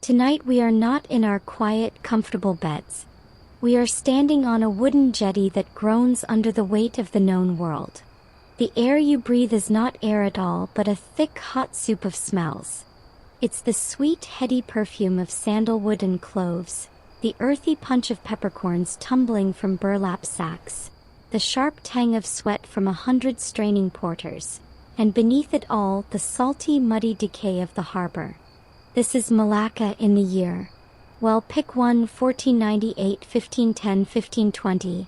Tonight we are not in our quiet, comfortable beds. We are standing on a wooden jetty that groans under the weight of the known world. The air you breathe is not air at all, but a thick, hot soup of smells. It's the sweet, heady perfume of sandalwood and cloves, the earthy punch of peppercorns tumbling from burlap sacks, the sharp tang of sweat from 100 straining porters, and beneath it all, the salty, muddy decay of the harbor. This is Malacca in the year. Well, pick one: 1498, 1510, 1520.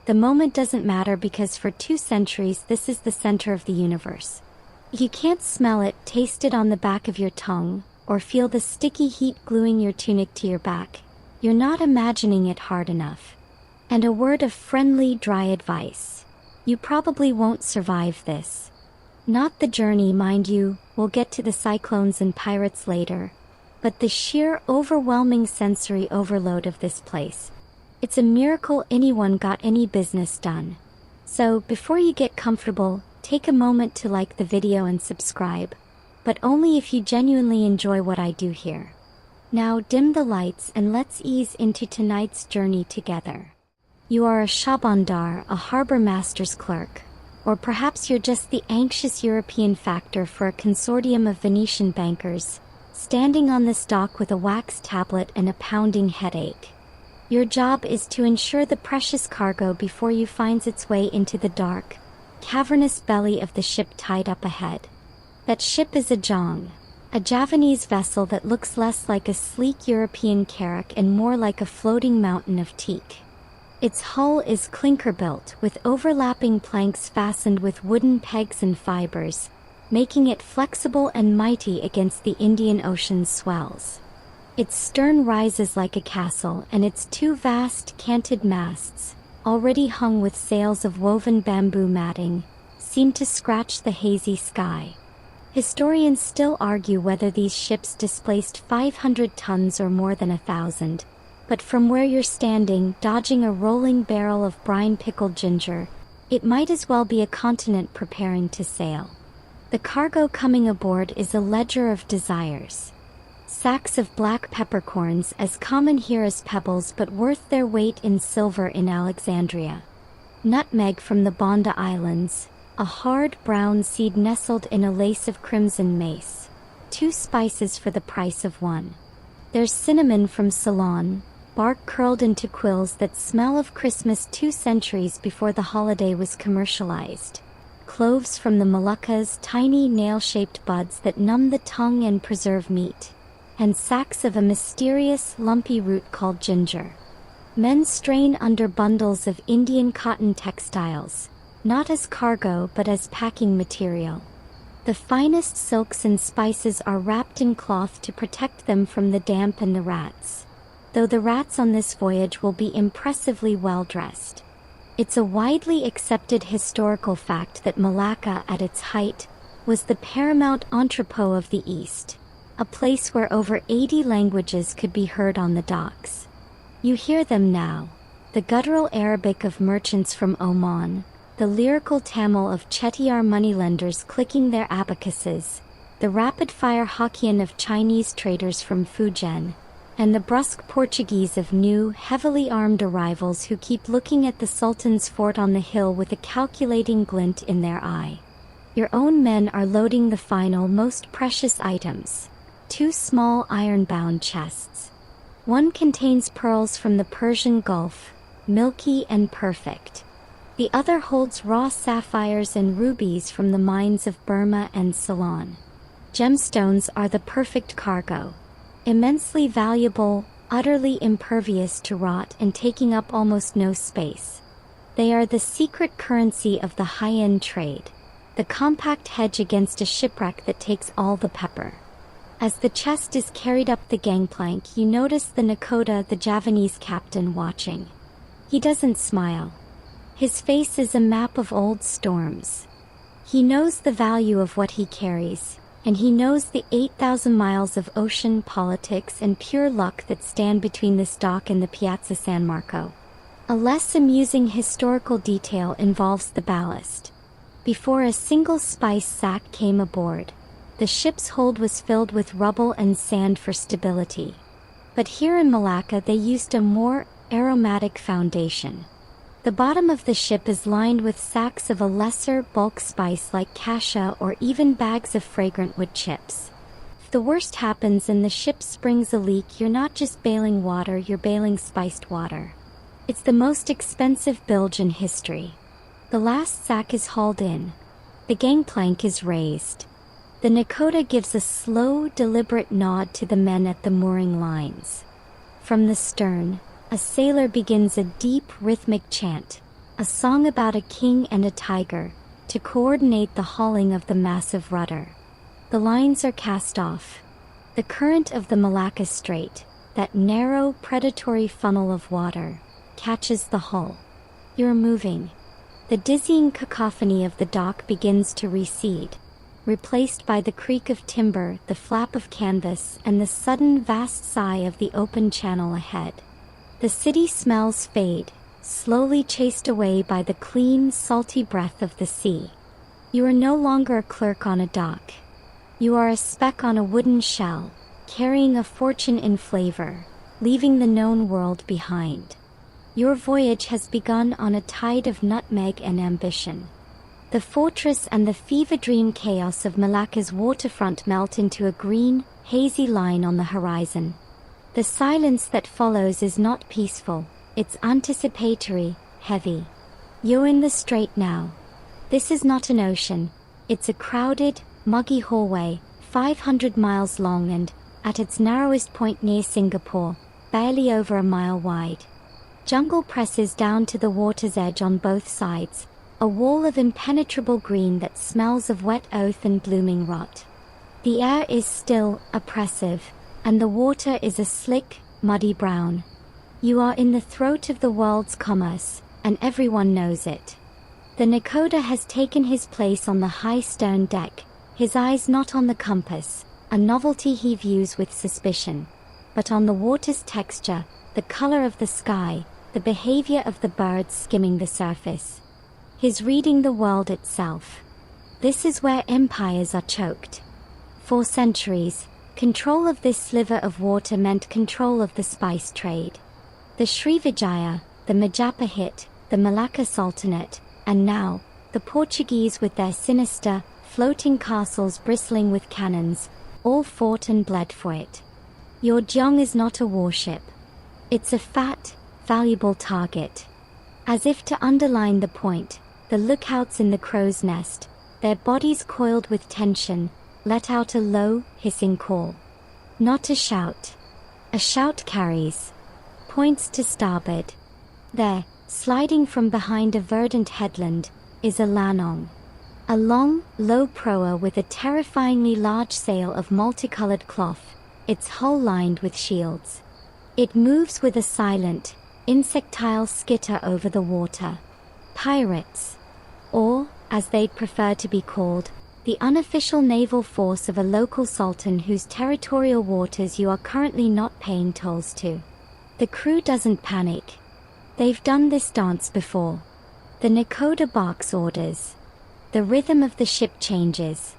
The moment doesn't matter because for 2 centuries this is the center of the universe. You can't smell it, taste it on the back of your tongue, or feel the sticky heat gluing your tunic to your back. You're not imagining it hard enough. And a word of friendly, dry advice. You probably won't survive this. Not the journey, mind you, we'll get to the cyclones and pirates later, but the sheer, overwhelming sensory overload of this place. It's a miracle anyone got any business done. So, before you get comfortable, take a moment to like the video and subscribe, but only if you genuinely enjoy what I do here. Now dim the lights and let's ease into tonight's journey together. You are a shabandar, a harbor master's clerk, or perhaps you're just the anxious European factor for a consortium of Venetian bankers, standing on this dock with a wax tablet and a pounding headache. Your job is to ensure the precious cargo before you finds its way into the dark, cavernous belly of the ship tied up ahead. That ship is a jong, a Javanese vessel that looks less like a sleek European carrack and more like a floating mountain of teak. Its hull is clinker-built, with overlapping planks fastened with wooden pegs and fibers, making it flexible and mighty against the Indian Ocean's swells. Its stern rises like a castle, and its 2 vast, canted masts, already hung with sails of woven bamboo matting, seem to scratch the hazy sky. Historians still argue whether these ships displaced 500 tons or more than 1,000. But from where you're standing, dodging a rolling barrel of brine-pickled ginger, it might as well be a continent preparing to sail. The cargo coming aboard is a ledger of desires. Sacks of black peppercorns, as common here as pebbles but worth their weight in silver in Alexandria. Nutmeg from the Banda Islands, a hard brown seed nestled in a lace of crimson mace. 2 spices for the price of 1. There's cinnamon from Ceylon, bark curled into quills that smell of Christmas 2 centuries before the holiday was commercialized. Cloves from the Moluccas, tiny nail-shaped buds that numb the tongue and preserve meat. And sacks of a mysterious, lumpy root called ginger. Men strain under bundles of Indian cotton textiles, not as cargo but as packing material. The finest silks and spices are wrapped in cloth to protect them from the damp and the rats. Though the rats on this voyage will be impressively well dressed. It's a widely accepted historical fact that Malacca at its height was the paramount entrepot of the East, a place where over 80 languages could be heard on the docks. You hear them now: the guttural Arabic of merchants from Oman, the lyrical Tamil of Chettiar moneylenders clicking their abacuses, the rapid-fire Hokkien of Chinese traders from Fujian, and the brusque Portuguese of new, heavily armed arrivals who keep looking at the Sultan's fort on the hill with a calculating glint in their eye. Your own men are loading the final, most precious items: 2 small iron-bound chests. One contains pearls from the Persian Gulf, milky and perfect. The other holds raw sapphires and rubies from the mines of Burma and Ceylon. Gemstones are the perfect cargo. Immensely valuable, utterly impervious to rot and taking up almost no space. They are the secret currency of the high-end trade, the compact hedge against a shipwreck that takes all the pepper. As the chest is carried up the gangplank, you notice the Nakoda, the Javanese captain, watching. He doesn't smile. His face is a map of old storms. He knows the value of what he carries, and he knows the 8,000 miles of ocean, politics, and pure luck that stand between this dock and the Piazza San Marco. A less amusing historical detail involves the ballast. Before a single spice sack came aboard, the ship's hold was filled with rubble and sand for stability. But here in Malacca they used a more aromatic foundation. The bottom of the ship is lined with sacks of a lesser bulk spice like cassia or even bags of fragrant wood chips. If the worst happens and the ship springs a leak, you're not just bailing water, you're bailing spiced water. It's the most expensive bilge in history. The last sack is hauled in. The gangplank is raised. The nakoda gives a slow, deliberate nod to the men at the mooring lines. From the stern, a sailor begins a deep, rhythmic chant, a song about a king and a tiger, to coordinate the hauling of the massive rudder. The lines are cast off. The current of the Malacca Strait, that narrow, predatory funnel of water, catches the hull. You're moving. The dizzying cacophony of the dock begins to recede, replaced by the creak of timber, the flap of canvas, and the sudden vast sigh of the open channel ahead. The city smells fade, slowly chased away by the clean, salty breath of the sea. You are no longer a clerk on a dock. You are a speck on a wooden shell, carrying a fortune in flavor, leaving the known world behind. Your voyage has begun on a tide of nutmeg and ambition. The fortress and the fever-dream chaos of Malacca's waterfront melt into a green, hazy line on the horizon. The silence that follows is not peaceful, it's anticipatory, heavy. You're in the strait now. This is not an ocean, it's a crowded, muggy hallway, 500 miles long and, at its narrowest point near Singapore, barely over a mile wide. Jungle presses down to the water's edge on both sides, a wall of impenetrable green that smells of wet oath and blooming rot. The air is still, oppressive, and the water is a slick, muddy brown. You are in the throat of the world's commerce, and everyone knows it. The nakoda has taken his place on the high stern deck, his eyes not on the compass, a novelty he views with suspicion, but on the water's texture, the color of the sky, the behavior of the birds skimming the surface. He's reading the world itself. This is where empires are choked. For centuries, control of this sliver of water meant control of the spice trade. The Srivijaya, the Majapahit, the Malacca Sultanate, and now, the Portuguese with their sinister, floating castles bristling with cannons, all fought and bled for it. Your Jong is not a warship. It's a fat, valuable target. As if to underline the point, the lookouts in the crow's nest, their bodies coiled with tension, let out a low, hissing call. Not a shout. A shout carries. Points to starboard. There, sliding from behind a verdant headland, is a lanong. A long, low proa with a terrifyingly large sail of multicolored cloth, its hull lined with shields. It moves with a silent, insectile skitter over the water. Pirates. Or, as they'd prefer to be called, the unofficial naval force of a local sultan whose territorial waters you are currently not paying tolls to. The crew doesn't panic. They've done this dance before. The nakoda barks orders. The rhythm of the ship changes.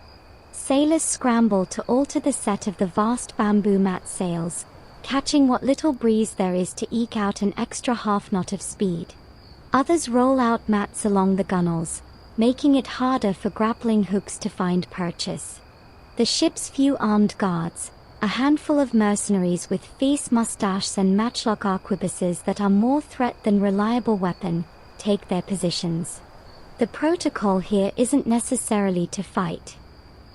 Sailors scramble to alter the set of the vast bamboo mat sails, catching what little breeze there is to eke out an extra half knot of speed. Others roll out mats along the gunwales, making it harder for grappling hooks to find purchase. The ship's few armed guards, a handful of mercenaries with fierce mustaches and matchlock arquebuses that are more threat than reliable weapon, take their positions. The protocol here isn't necessarily to fight.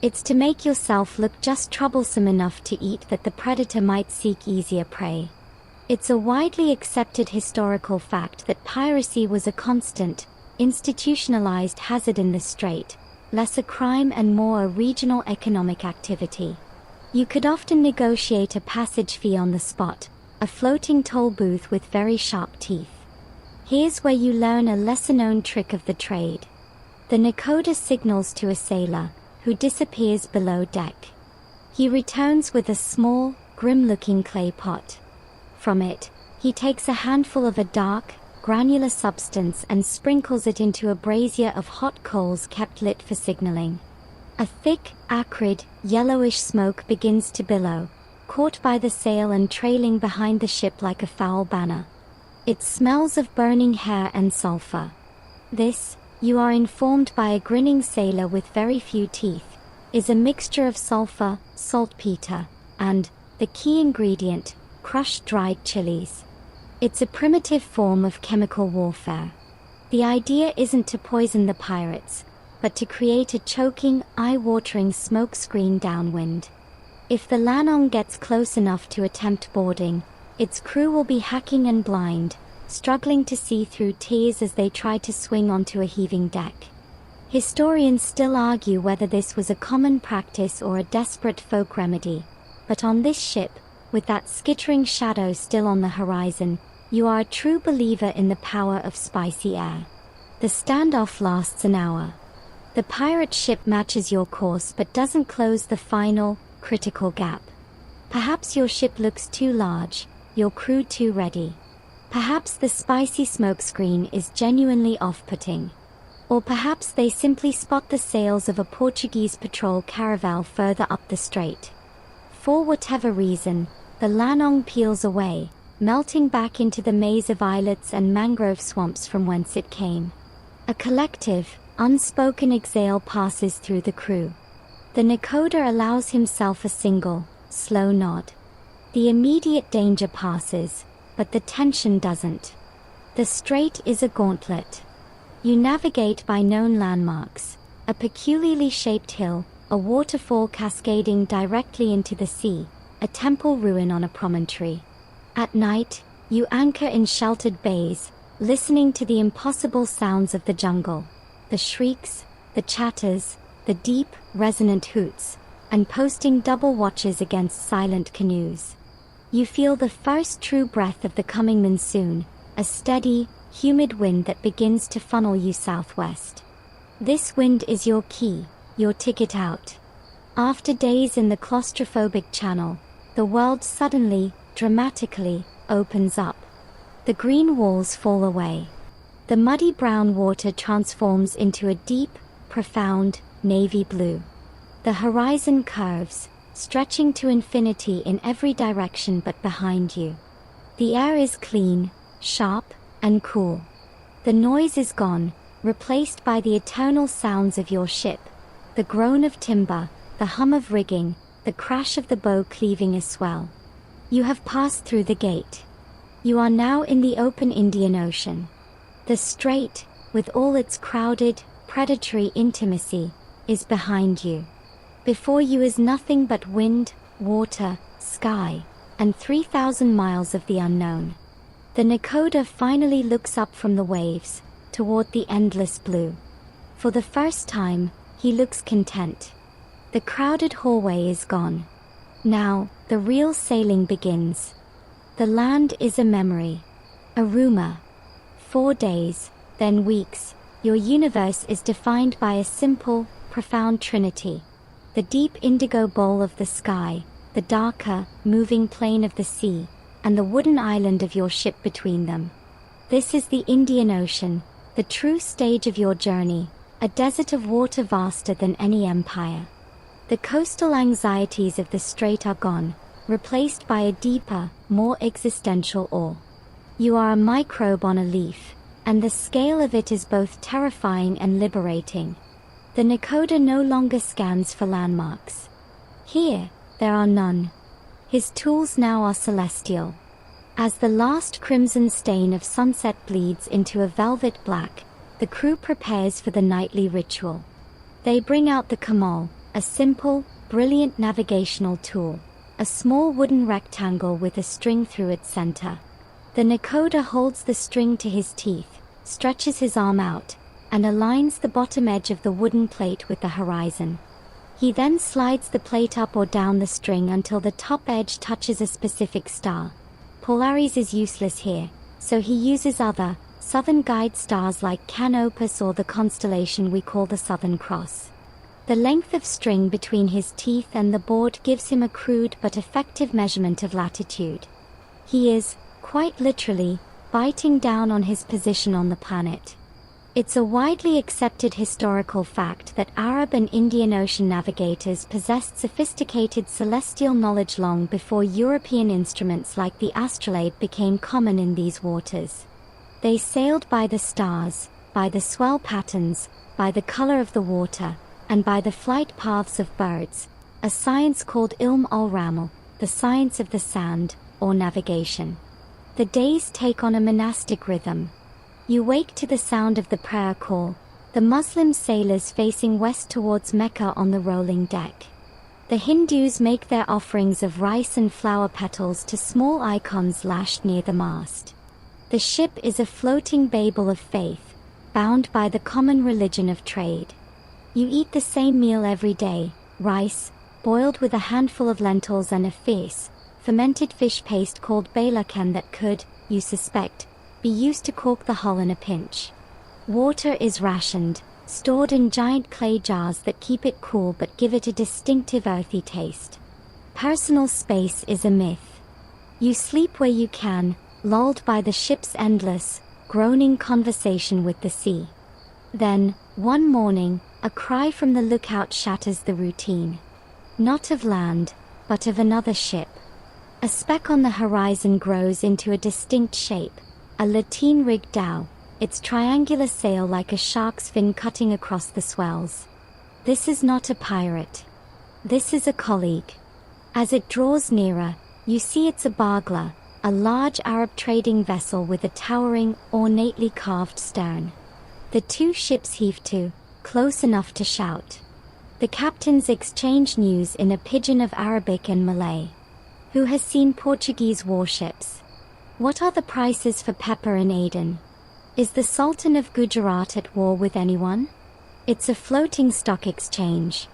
It's to make yourself look just troublesome enough to eat that the predator might seek easier prey. It's a widely accepted historical fact that piracy was a constant, institutionalized hazard in the strait, less a crime and more a regional economic activity. You could often negotiate a passage fee on the spot, a floating toll booth with very sharp teeth. Here's where you learn a lesser-known trick of the trade. The nakoda signals to a sailor, who disappears below deck. He returns with a small, grim-looking clay pot. From it, he takes a handful of a dark, granular substance and sprinkles it into a brazier of hot coals kept lit for signaling. A thick, acrid, yellowish smoke begins to billow, caught by the sail and trailing behind the ship like a foul banner. It smells of burning hair and sulfur. This, you are informed by a grinning sailor with very few teeth, is a mixture of sulfur, saltpeter, and, the key ingredient, crushed dried chilies. It's a primitive form of chemical warfare. The idea isn't to poison the pirates, but to create a choking, eye-watering smoke screen downwind. If the Lanong gets close enough to attempt boarding, its crew will be hacking and blind, struggling to see through tears as they try to swing onto a heaving deck. Historians still argue whether this was a common practice or a desperate folk remedy, but on this ship, with that skittering shadow still on the horizon, you are a true believer in the power of spicy air. The standoff lasts an hour. The pirate ship matches your course but doesn't close the final, critical gap. Perhaps your ship looks too large, your crew too ready. Perhaps the spicy smokescreen is genuinely off-putting. Or perhaps they simply spot the sails of a Portuguese patrol caravel further up the strait. For whatever reason, the Lanong peels away, melting back into the maze of islets and mangrove swamps from whence it came. A collective, unspoken exhale passes through the crew. The Nakoda allows himself a single, slow nod. The immediate danger passes, but the tension doesn't. The strait is a gauntlet. You navigate by known landmarks, a peculiarly shaped hill, a waterfall cascading directly into the sea, a temple ruin on a promontory. At night, you anchor in sheltered bays, listening to the impossible sounds of the jungle, the shrieks, the chatters, the deep, resonant hoots, and posting double watches against silent canoes. You feel the first true breath of the coming monsoon, a steady, humid wind that begins to funnel you southwest. This wind is your key, your ticket out. After days in the claustrophobic channel, the world suddenly, dramatically, opens up. The green walls fall away. The muddy brown water transforms into a deep, profound, navy blue. The horizon curves, stretching to infinity in every direction but behind you. The air is clean, sharp, and cool. The noise is gone, replaced by the eternal sounds of your ship, the groan of timber, the hum of rigging, the crash of the bow cleaving a swell. You have passed through the gate. You are now in the open Indian Ocean. The strait, with all its crowded, predatory intimacy, is behind you. Before you is nothing but wind, water, sky, and 3,000 miles of the unknown. The Nakoda finally looks up from the waves, toward the endless blue. For the first time, he looks content. The crowded hallway is gone. Now, the real sailing begins. The land is a memory, a rumor. 4 days, then weeks, your universe is defined by a simple, profound trinity. The deep indigo bowl of the sky, the darker, moving plain of the sea, and the wooden island of your ship between them. This is the Indian Ocean, the true stage of your journey, a desert of water vaster than any empire. The coastal anxieties of the strait are gone, replaced by a deeper, more existential awe. You are a microbe on a leaf, and the scale of it is both terrifying and liberating. The Nakoda no longer scans for landmarks. Here, there are none. His tools now are celestial. As the last crimson stain of sunset bleeds into a velvet black, the crew prepares for the nightly ritual. They bring out the kamal, a simple, brilliant navigational tool, a small wooden rectangle with a string through its center. The Nakoda holds the string to his teeth, stretches his arm out, and aligns the bottom edge of the wooden plate with the horizon. He then slides the plate up or down the string until the top edge touches a specific star. Polaris is useless here, so he uses other, southern guide stars like Canopus or the constellation we call the Southern Cross. The length of string between his teeth and the board gives him a crude but effective measurement of latitude. He is, quite literally, biting down on his position on the planet. It's a widely accepted historical fact that Arab and Indian Ocean navigators possessed sophisticated celestial knowledge long before European instruments like the astrolabe became common in these waters. They sailed by the stars, by the swell patterns, by the color of the water, and by the flight paths of birds, a science called ilm al-ramal, the science of the sand, or navigation. The days take on a monastic rhythm. You wake to the sound of the prayer call, the Muslim sailors facing west towards Mecca on the rolling deck. The Hindus make their offerings of rice and flower petals to small icons lashed near the mast. The ship is a floating Babel of faith, bound by the common religion of trade. You eat the same meal every day, rice, boiled with a handful of lentils and a fierce, fermented fish paste called balakan that could, you suspect, be used to cork the hull in a pinch. Water is rationed, stored in giant clay jars that keep it cool but give it a distinctive earthy taste. Personal space is a myth. You sleep where you can, lulled by the ship's endless, groaning conversation with the sea. Then, one morning, a cry from the lookout shatters the routine. Not of land, but of another ship. A speck on the horizon grows into a distinct shape, a lateen-rigged dhow, its triangular sail like a shark's fin cutting across the swells. This is not a pirate. This is a colleague. As it draws nearer, you see it's a bargla, a large Arab trading vessel with a towering, ornately carved stern. The two ships heave to, close enough to shout. The captains exchange news in a pidgin of Arabic and Malay. Who has seen Portuguese warships? What are the prices for pepper in Aden? Is the Sultan of Gujarat at war with anyone? It's a floating stock exchange.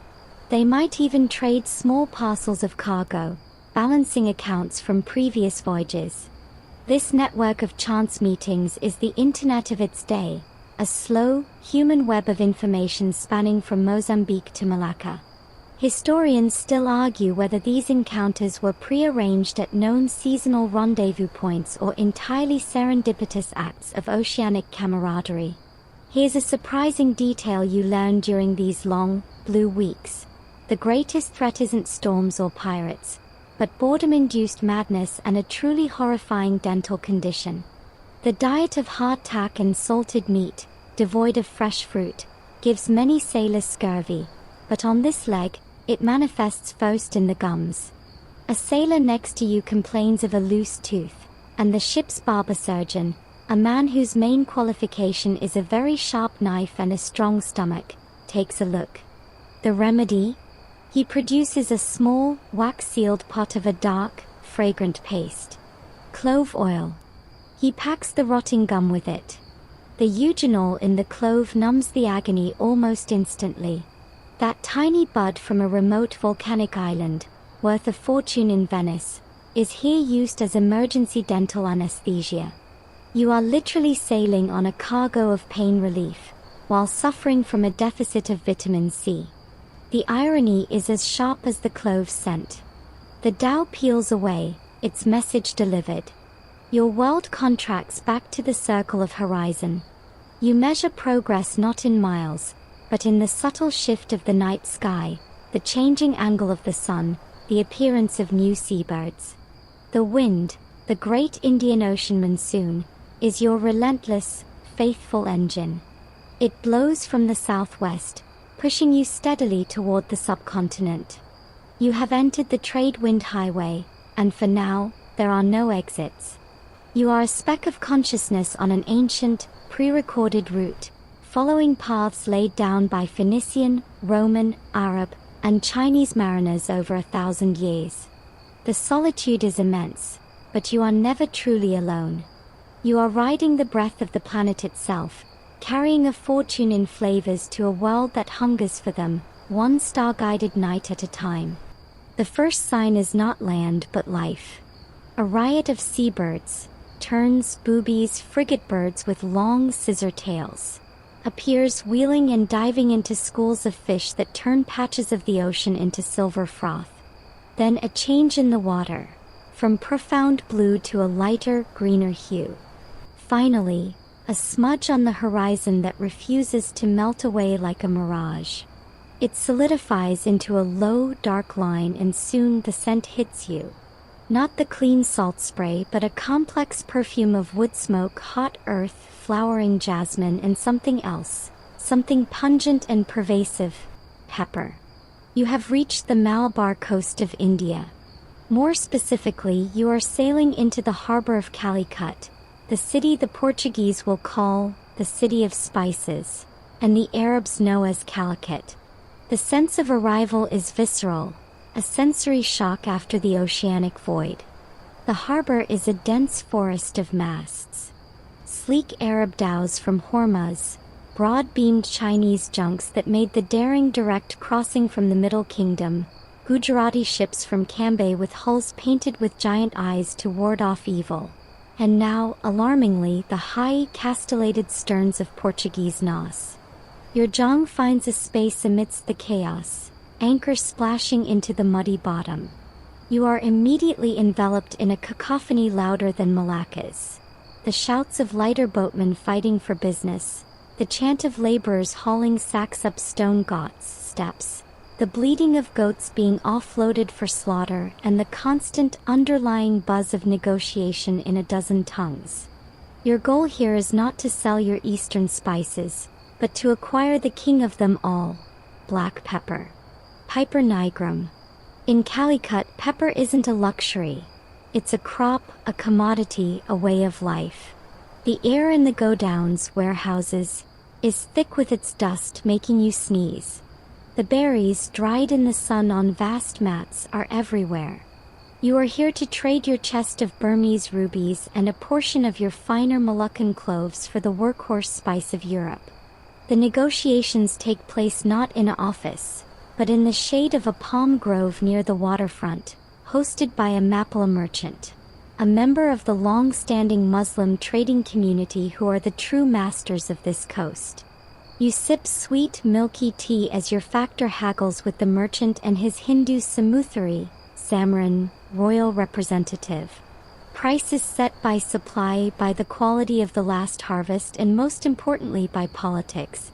They might even trade small parcels of cargo, balancing accounts from previous voyages. This network of chance meetings is the internet of its day, a slow, human web of information spanning from Mozambique to Malacca. Historians still argue whether these encounters were prearranged at known seasonal rendezvous points or entirely serendipitous acts of oceanic camaraderie. Here's a surprising detail you learn during these long, blue weeks. The greatest threat isn't storms or pirates, but boredom-induced madness and a truly horrifying dental condition. The diet of hardtack and salted meat, devoid of fresh fruit, gives many sailors scurvy, but on this leg, it manifests first in the gums. A sailor next to you complains of a loose tooth, and the ship's barber surgeon, a man whose main qualification is a very sharp knife and a strong stomach, takes a look. The remedy? He produces a small, wax-sealed pot of a dark, fragrant paste. Clove oil. He packs the rotting gum with it. The eugenol in the clove numbs the agony almost instantly. That tiny bud from a remote volcanic island, worth a fortune in Venice, is here used as emergency dental anesthesia. You are literally sailing on a cargo of pain relief, while suffering from a deficit of vitamin C. The irony is as sharp as the clove's scent. The dhow peels away, its message delivered. Your world contracts back to the circle of horizon. You measure progress not in miles, but in the subtle shift of the night sky, the changing angle of the sun, the appearance of new seabirds. The wind, the great Indian Ocean monsoon, is your relentless, faithful engine. It blows from the southwest, pushing you steadily toward the subcontinent. You have entered the trade wind highway, and for now, there are no exits. You are a speck of consciousness on an ancient, pre-recorded route, following paths laid down by Phoenician, Roman, Arab, and Chinese mariners over 1,000 years. The solitude is immense, but you are never truly alone. You are riding the breath of the planet itself, carrying a fortune in flavors to a world that hungers for them, one star-guided night at a time. The first sign is not land but life. A riot of seabirds, terns, boobies, frigate birds with long scissor tails, appears wheeling and diving into schools of fish that turn patches of the ocean into silver froth. Then a change in the water, from profound blue to a lighter, greener hue. Finally, a smudge on the horizon that refuses to melt away like a mirage. It solidifies into a low, dark line and soon the scent hits you. Not the clean salt spray, but a complex perfume of wood smoke, hot earth, flowering jasmine, and something else, something pungent and pervasive: pepper. You have reached the Malabar coast of India. More specifically, you are sailing into the harbor of Calicut, the city the Portuguese will call the City of Spices, and the Arabs know as Calicut. The sense of arrival is visceral, a sensory shock after the oceanic void. The harbor is a dense forest of masts. Sleek Arab dhows from Hormuz, broad-beamed Chinese junks that made the daring direct crossing from the Middle Kingdom, Gujarati ships from Cambay with hulls painted with giant eyes to ward off evil, and now, alarmingly, the high, castellated sterns of Portuguese Nas. Your jong finds a space amidst the chaos, anchors splashing into the muddy bottom. You are immediately enveloped in a cacophony louder than Malacca's. The shouts of lighter boatmen fighting for business, the chant of laborers hauling sacks up stone ghats steps, the bleating of goats being offloaded for slaughter, and the constant underlying buzz of negotiation in a dozen tongues. Your goal here is not to sell your eastern spices, but to acquire the king of them all: black pepper. Piper nigrum. In Calicut, pepper isn't a luxury. It's a crop, a commodity, a way of life. The air in the godowns, warehouses, is thick with its dust, making you sneeze. The berries, dried in the sun on vast mats, are everywhere. You are here to trade your chest of Burmese rubies and a portion of your finer Malaccan cloves for the workhorse spice of Europe. The negotiations take place not in an office, but in the shade of a palm grove near the waterfront, hosted by a Mapla merchant, a member of the long-standing Muslim trading community who are the true masters of this coast. You sip sweet, milky tea as your factor haggles with the merchant and his Hindu Samuthari, Samran, royal representative. Price is set by supply, by the quality of the last harvest, and most importantly by politics.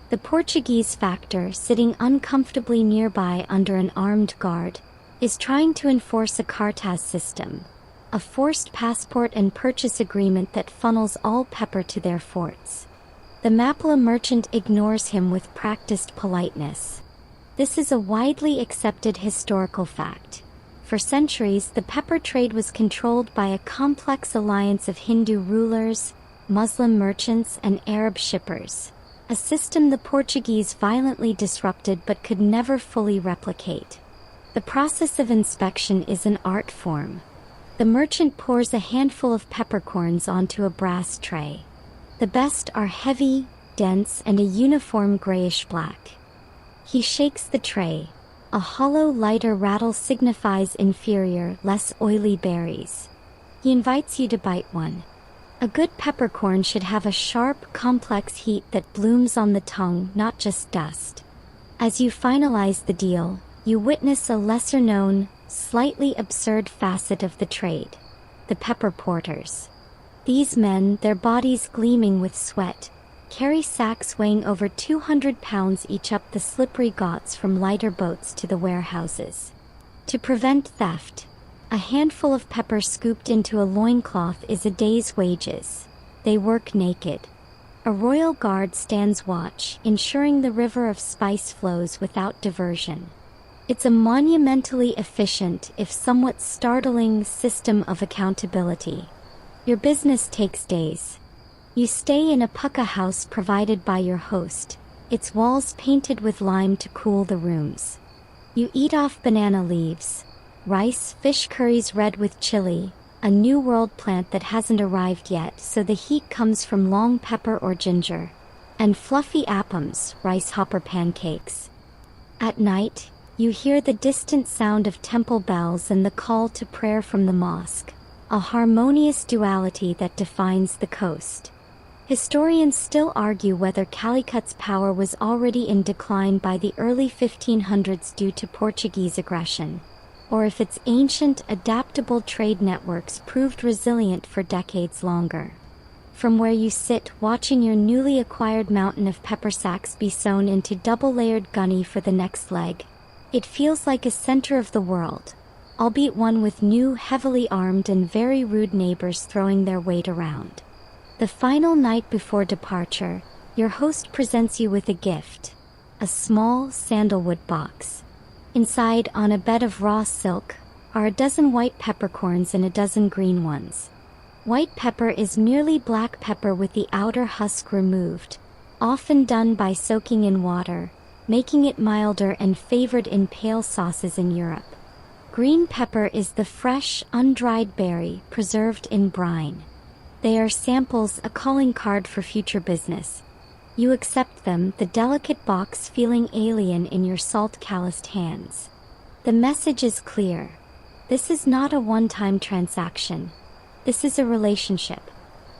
The Portuguese factor, sitting uncomfortably nearby under an armed guard, is trying to enforce a cartaz system, a forced passport and purchase agreement that funnels all pepper to their forts. The Mapla merchant ignores him with practiced politeness. This is a widely accepted historical fact. For centuries, the pepper trade was controlled by a complex alliance of Hindu rulers, Muslim merchants, and Arab shippers, a system the Portuguese violently disrupted but could never fully replicate. The process of inspection is an art form. The merchant pours a handful of peppercorns onto a brass tray. The best are heavy, dense, and a uniform grayish-black. He shakes the tray. A hollow, lighter rattle signifies inferior, less oily berries. He invites you to bite one. A good peppercorn should have a sharp, complex heat that blooms on the tongue, not just dust. As you finalize the deal, you witness a lesser-known, slightly absurd facet of the trade: the pepper porters. These men, their bodies gleaming with sweat, carry sacks weighing over 200 pounds each up the slippery ghats from lighter boats to the warehouses. To prevent theft, a handful of pepper scooped into a loincloth is a day's wages. They work naked. A royal guard stands watch, ensuring the river of spice flows without diversion. It's a monumentally efficient, if somewhat startling, system of accountability. Your business takes days. You stay in a pucca house provided by your host, its walls painted with lime to cool the rooms. You eat off banana leaves, rice, fish curries red with chili, a New World plant that hasn't arrived yet, so the heat comes from long pepper or ginger, and fluffy appams, rice hopper pancakes. At night, you hear the distant sound of temple bells and the call to prayer from the mosque, a harmonious duality that defines the coast. Historians still argue whether Calicut's power was already in decline by the early 1500s due to Portuguese aggression, or if its ancient, adaptable trade networks proved resilient for decades longer. from where you sit watching your newly acquired mountain of pepper sacks be sewn into double-layered gunny for the next leg. It feels like a center of the world, albeit one with new, heavily armed and very rude neighbors throwing their weight around. The final night before departure, your host presents you with a gift, a small sandalwood box. Inside, on a bed of raw silk, are a dozen white peppercorns and a dozen green ones. White pepper is merely black pepper with the outer husk removed, often done by soaking in water, making it milder and favored in pale sauces in Europe. Green pepper is the fresh, undried berry preserved in brine. They are samples, a calling card for future business. You accept them, the delicate box feeling alien in your salt-calloused hands. The message is clear. This is not a one-time transaction. This is a relationship.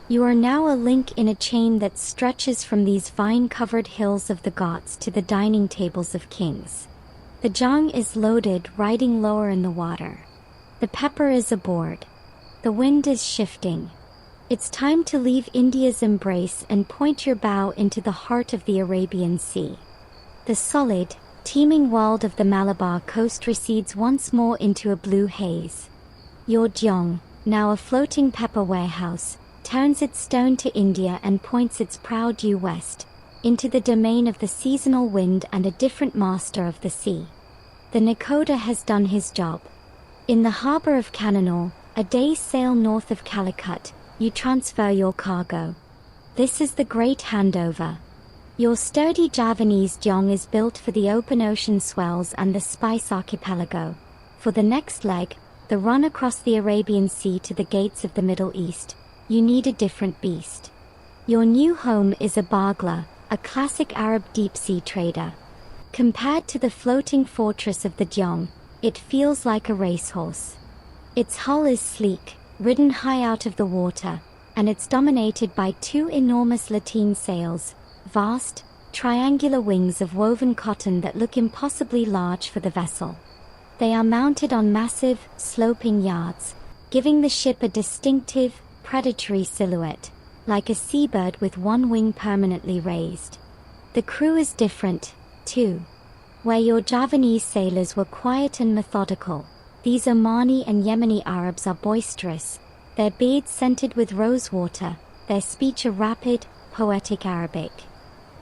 You are now a link in a chain that stretches from these vine-covered hills of the Ghats to the dining tables of kings. The jang is loaded, riding lower in the water. The pepper is aboard. The wind is shifting. It's time to leave India's embrace and point your bow into the heart of the Arabian Sea. The solid, teeming world of the Malabar coast recedes once more into a blue haze. Your jang, now a floating pepper warehouse, turns its stone to India and points its proud due west, into the domain of the seasonal wind and a different master of the sea. The Nakoda has done his job. In the harbor of Cannanore, a day's sail north of Calicut, you transfer your cargo. This is the great handover. Your sturdy Javanese jang is built for the open ocean swells and the Spice Archipelago. For the next leg, the run across the Arabian Sea to the gates of the Middle East, you need a different beast. Your new home is a Bagla, a classic Arab deep-sea trader. Compared to the floating fortress of the jang, it feels like a racehorse. Its hull is sleek, ridden high out of the water, and it's dominated by two enormous lateen sails, vast, triangular wings of woven cotton that look impossibly large for the vessel. They are mounted on massive, sloping yards, giving the ship a distinctive, predatory silhouette, like a seabird with one wing permanently raised. The crew is different, too. Where your Javanese sailors were quiet and methodical, these Omani and Yemeni Arabs are boisterous, their beards scented with rosewater, their speech a rapid, poetic Arabic.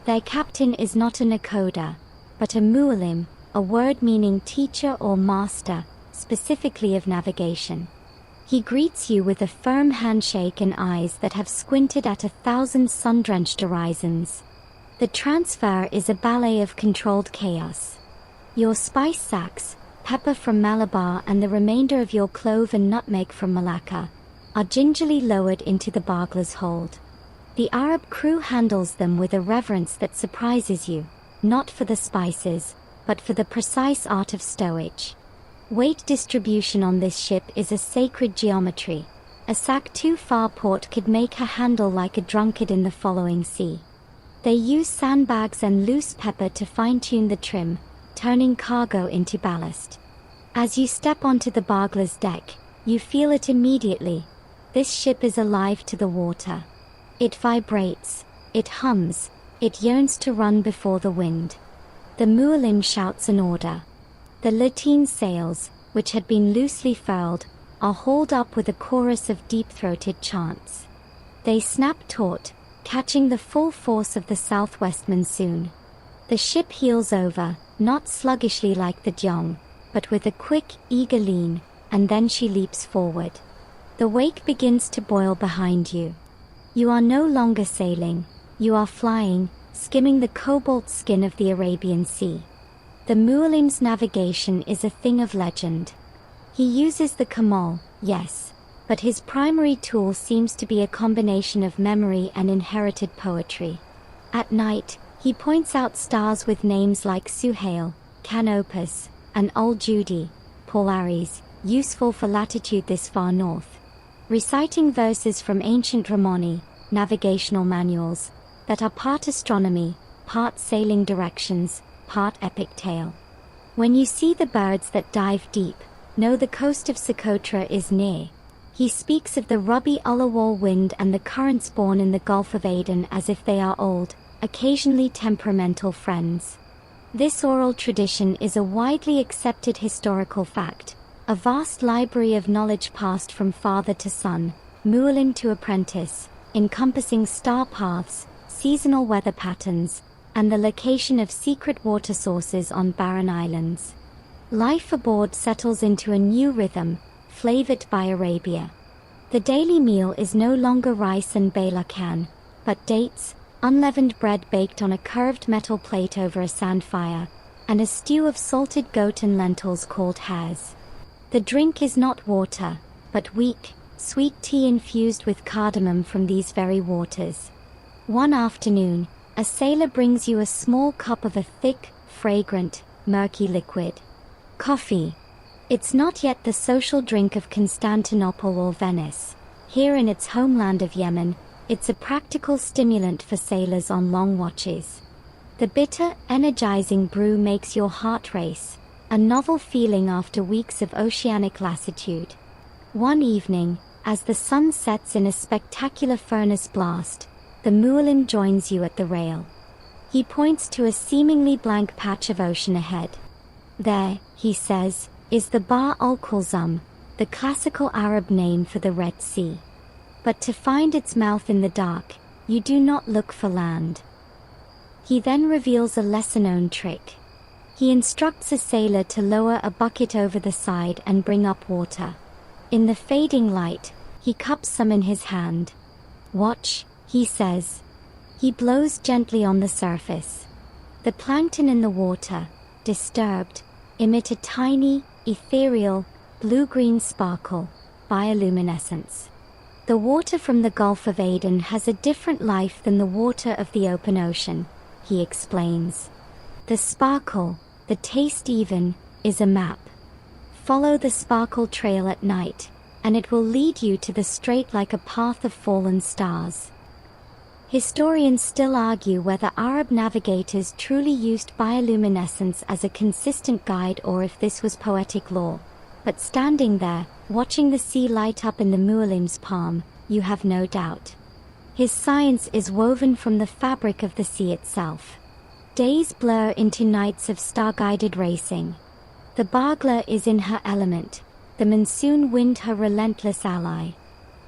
Their captain is not a Nakoda, but a muallim, a word meaning teacher or master, specifically of navigation. He greets you with a firm handshake and eyes that have squinted at 1,000 sun-drenched horizons. The transfer is a ballet of controlled chaos. Your spice sacks, pepper from Malabar and the remainder of your clove and nutmeg from Malacca, are gingerly lowered into the Bagla's hold. The Arab crew handles them with a reverence that surprises you, not for the spices, but for the precise art of stowage. Weight distribution on this ship is a sacred geometry. A sack too far port could make her handle like a drunkard in the following sea. They use sandbags and loose pepper to fine-tune the trim, turning cargo into ballast. As you step onto the Bagla's deck, you feel it immediately. This ship is alive to the water. It vibrates, it hums, it yearns to run before the wind. The muallim shouts an order. The lateen sails, which had been loosely furled, are hauled up with a chorus of deep-throated chants. They snap taut, catching the full force of the southwest monsoon. The ship heels over, not sluggishly like the jang, but with a quick, eager lean, and then she leaps forward. The wake begins to boil behind you. You are no longer sailing, you are flying, skimming the cobalt skin of the Arabian Sea. The muallim's navigation is a thing of legend. He uses the camel, yes, but his primary tool seems to be a combination of memory and inherited poetry. At night, he points out stars with names like Suhail, Canopus, and Ul Judi, Polaris, useful for latitude this far north. Reciting verses from ancient Romani, navigational manuals, that are part astronomy, part sailing directions, part epic tale. When you see the birds that dive deep, know the coast of Socotra is near. He speaks of the rubby Ullawall wind and the currents born in the Gulf of Aden as if they are old, occasionally temperamental friends. This oral tradition is a widely accepted historical fact, a vast library of knowledge passed from father to son, muezzin to apprentice, encompassing star paths, seasonal weather patterns, and the location of secret water sources on barren islands. Life aboard settles into a new rhythm, flavored by Arabia. The daily meal is no longer rice and belacan, but dates, unleavened bread baked on a curved metal plate over a sand fire, and a stew of salted goat and lentils called haz. The drink is not water, but weak, sweet tea infused with cardamom from these very waters. One afternoon, a sailor brings you a small cup of a thick, fragrant, murky liquid. Coffee. It's not yet the social drink of Constantinople or Venice. Here in its homeland of Yemen, it's a practical stimulant for sailors on long watches. The bitter, energizing brew makes your heart race, a novel feeling after weeks of oceanic lassitude. One evening, as the sun sets in a spectacular furnace blast, the muezzin joins you at the rail. He points to a seemingly blank patch of ocean ahead. There, he says, is the Bahr al-Kulzum, the classical Arab name for the Red Sea. But to find its mouth in the dark, you do not look for land. He then reveals a lesser-known trick. He instructs a sailor to lower a bucket over the side and bring up water. In the fading light, he cups some in his hand. Watch, he says. He blows gently on the surface. The plankton in the water, disturbed, emit a tiny, ethereal, blue-green sparkle, bioluminescence. The water from the Gulf of Aden has a different life than the water of the open ocean, he explains. The sparkle, the taste even, is a map. Follow the sparkle trail at night, and it will lead you to the strait like a path of fallen stars. Historians still argue whether Arab navigators truly used bioluminescence as a consistent guide or if this was poetic lore. But standing there, watching the sea light up in the muellim's palm, you have no doubt. His science is woven from the fabric of the sea itself. Days blur into nights of star-guided racing. The Bagla is in her element, the monsoon wind her relentless ally.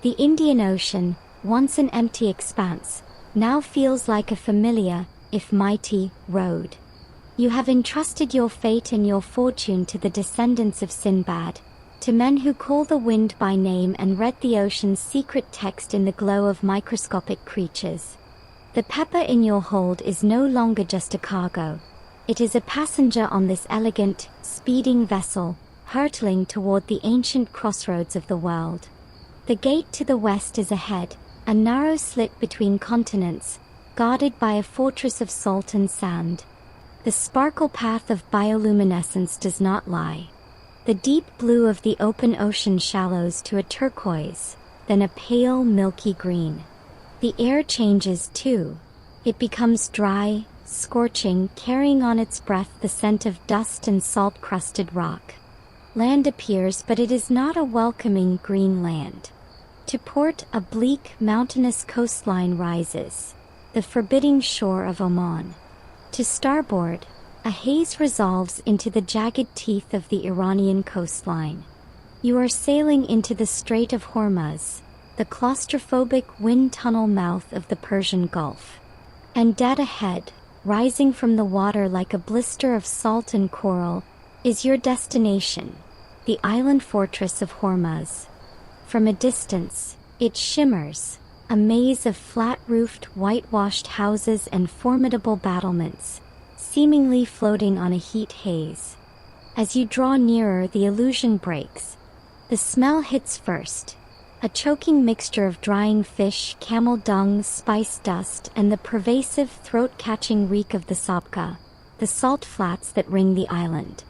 The Indian Ocean, once an empty expanse, now feels like a familiar, if mighty, road. You have entrusted your fate and your fortune to the descendants of Sinbad, to men who call the wind by name and read the ocean's secret text in the glow of microscopic creatures. The pepper in your hold is no longer just a cargo. It is a passenger on this elegant, speeding vessel, hurtling toward the ancient crossroads of the world. The gate to the west is ahead, a narrow slit between continents, guarded by a fortress of salt and sand. The sparkle path of bioluminescence does not lie. The deep blue of the open ocean shallows to a turquoise, then a pale milky green. The air changes too. It becomes dry, scorching, carrying on its breath the scent of dust and salt-crusted rock. Land appears, but it is not a welcoming green land. To port, a bleak, mountainous coastline rises, the forbidding shore of Oman. To starboard, a haze resolves into the jagged teeth of the Iranian coastline. You are sailing into the Strait of Hormuz, the claustrophobic wind tunnel mouth of the Persian Gulf. And dead ahead, rising from the water like a blister of salt and coral, is your destination, the island fortress of Hormuz. From a distance, it shimmers, a maze of flat-roofed, whitewashed houses and formidable battlements, seemingly floating on a heat haze. As you draw nearer, the illusion breaks. The smell hits first, a choking mixture of drying fish, camel dung, spice dust, and the pervasive, throat-catching reek of the sabka, the salt flats that ring the island.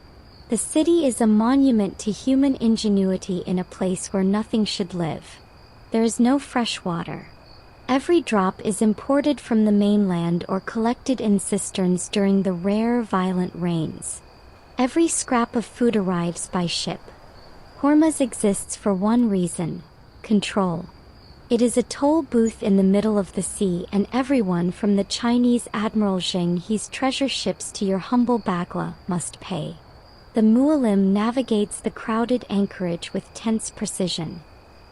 The city is a monument to human ingenuity in a place where nothing should live. There is no fresh water. Every drop is imported from the mainland or collected in cisterns during the rare, violent rains. Every scrap of food arrives by ship. Hormuz exists for one reason: control. It is a toll booth in the middle of the sea, and everyone from the Chinese Admiral Zheng He's treasure ships to your humble bagla must pay. The Mualim navigates the crowded anchorage with tense precision.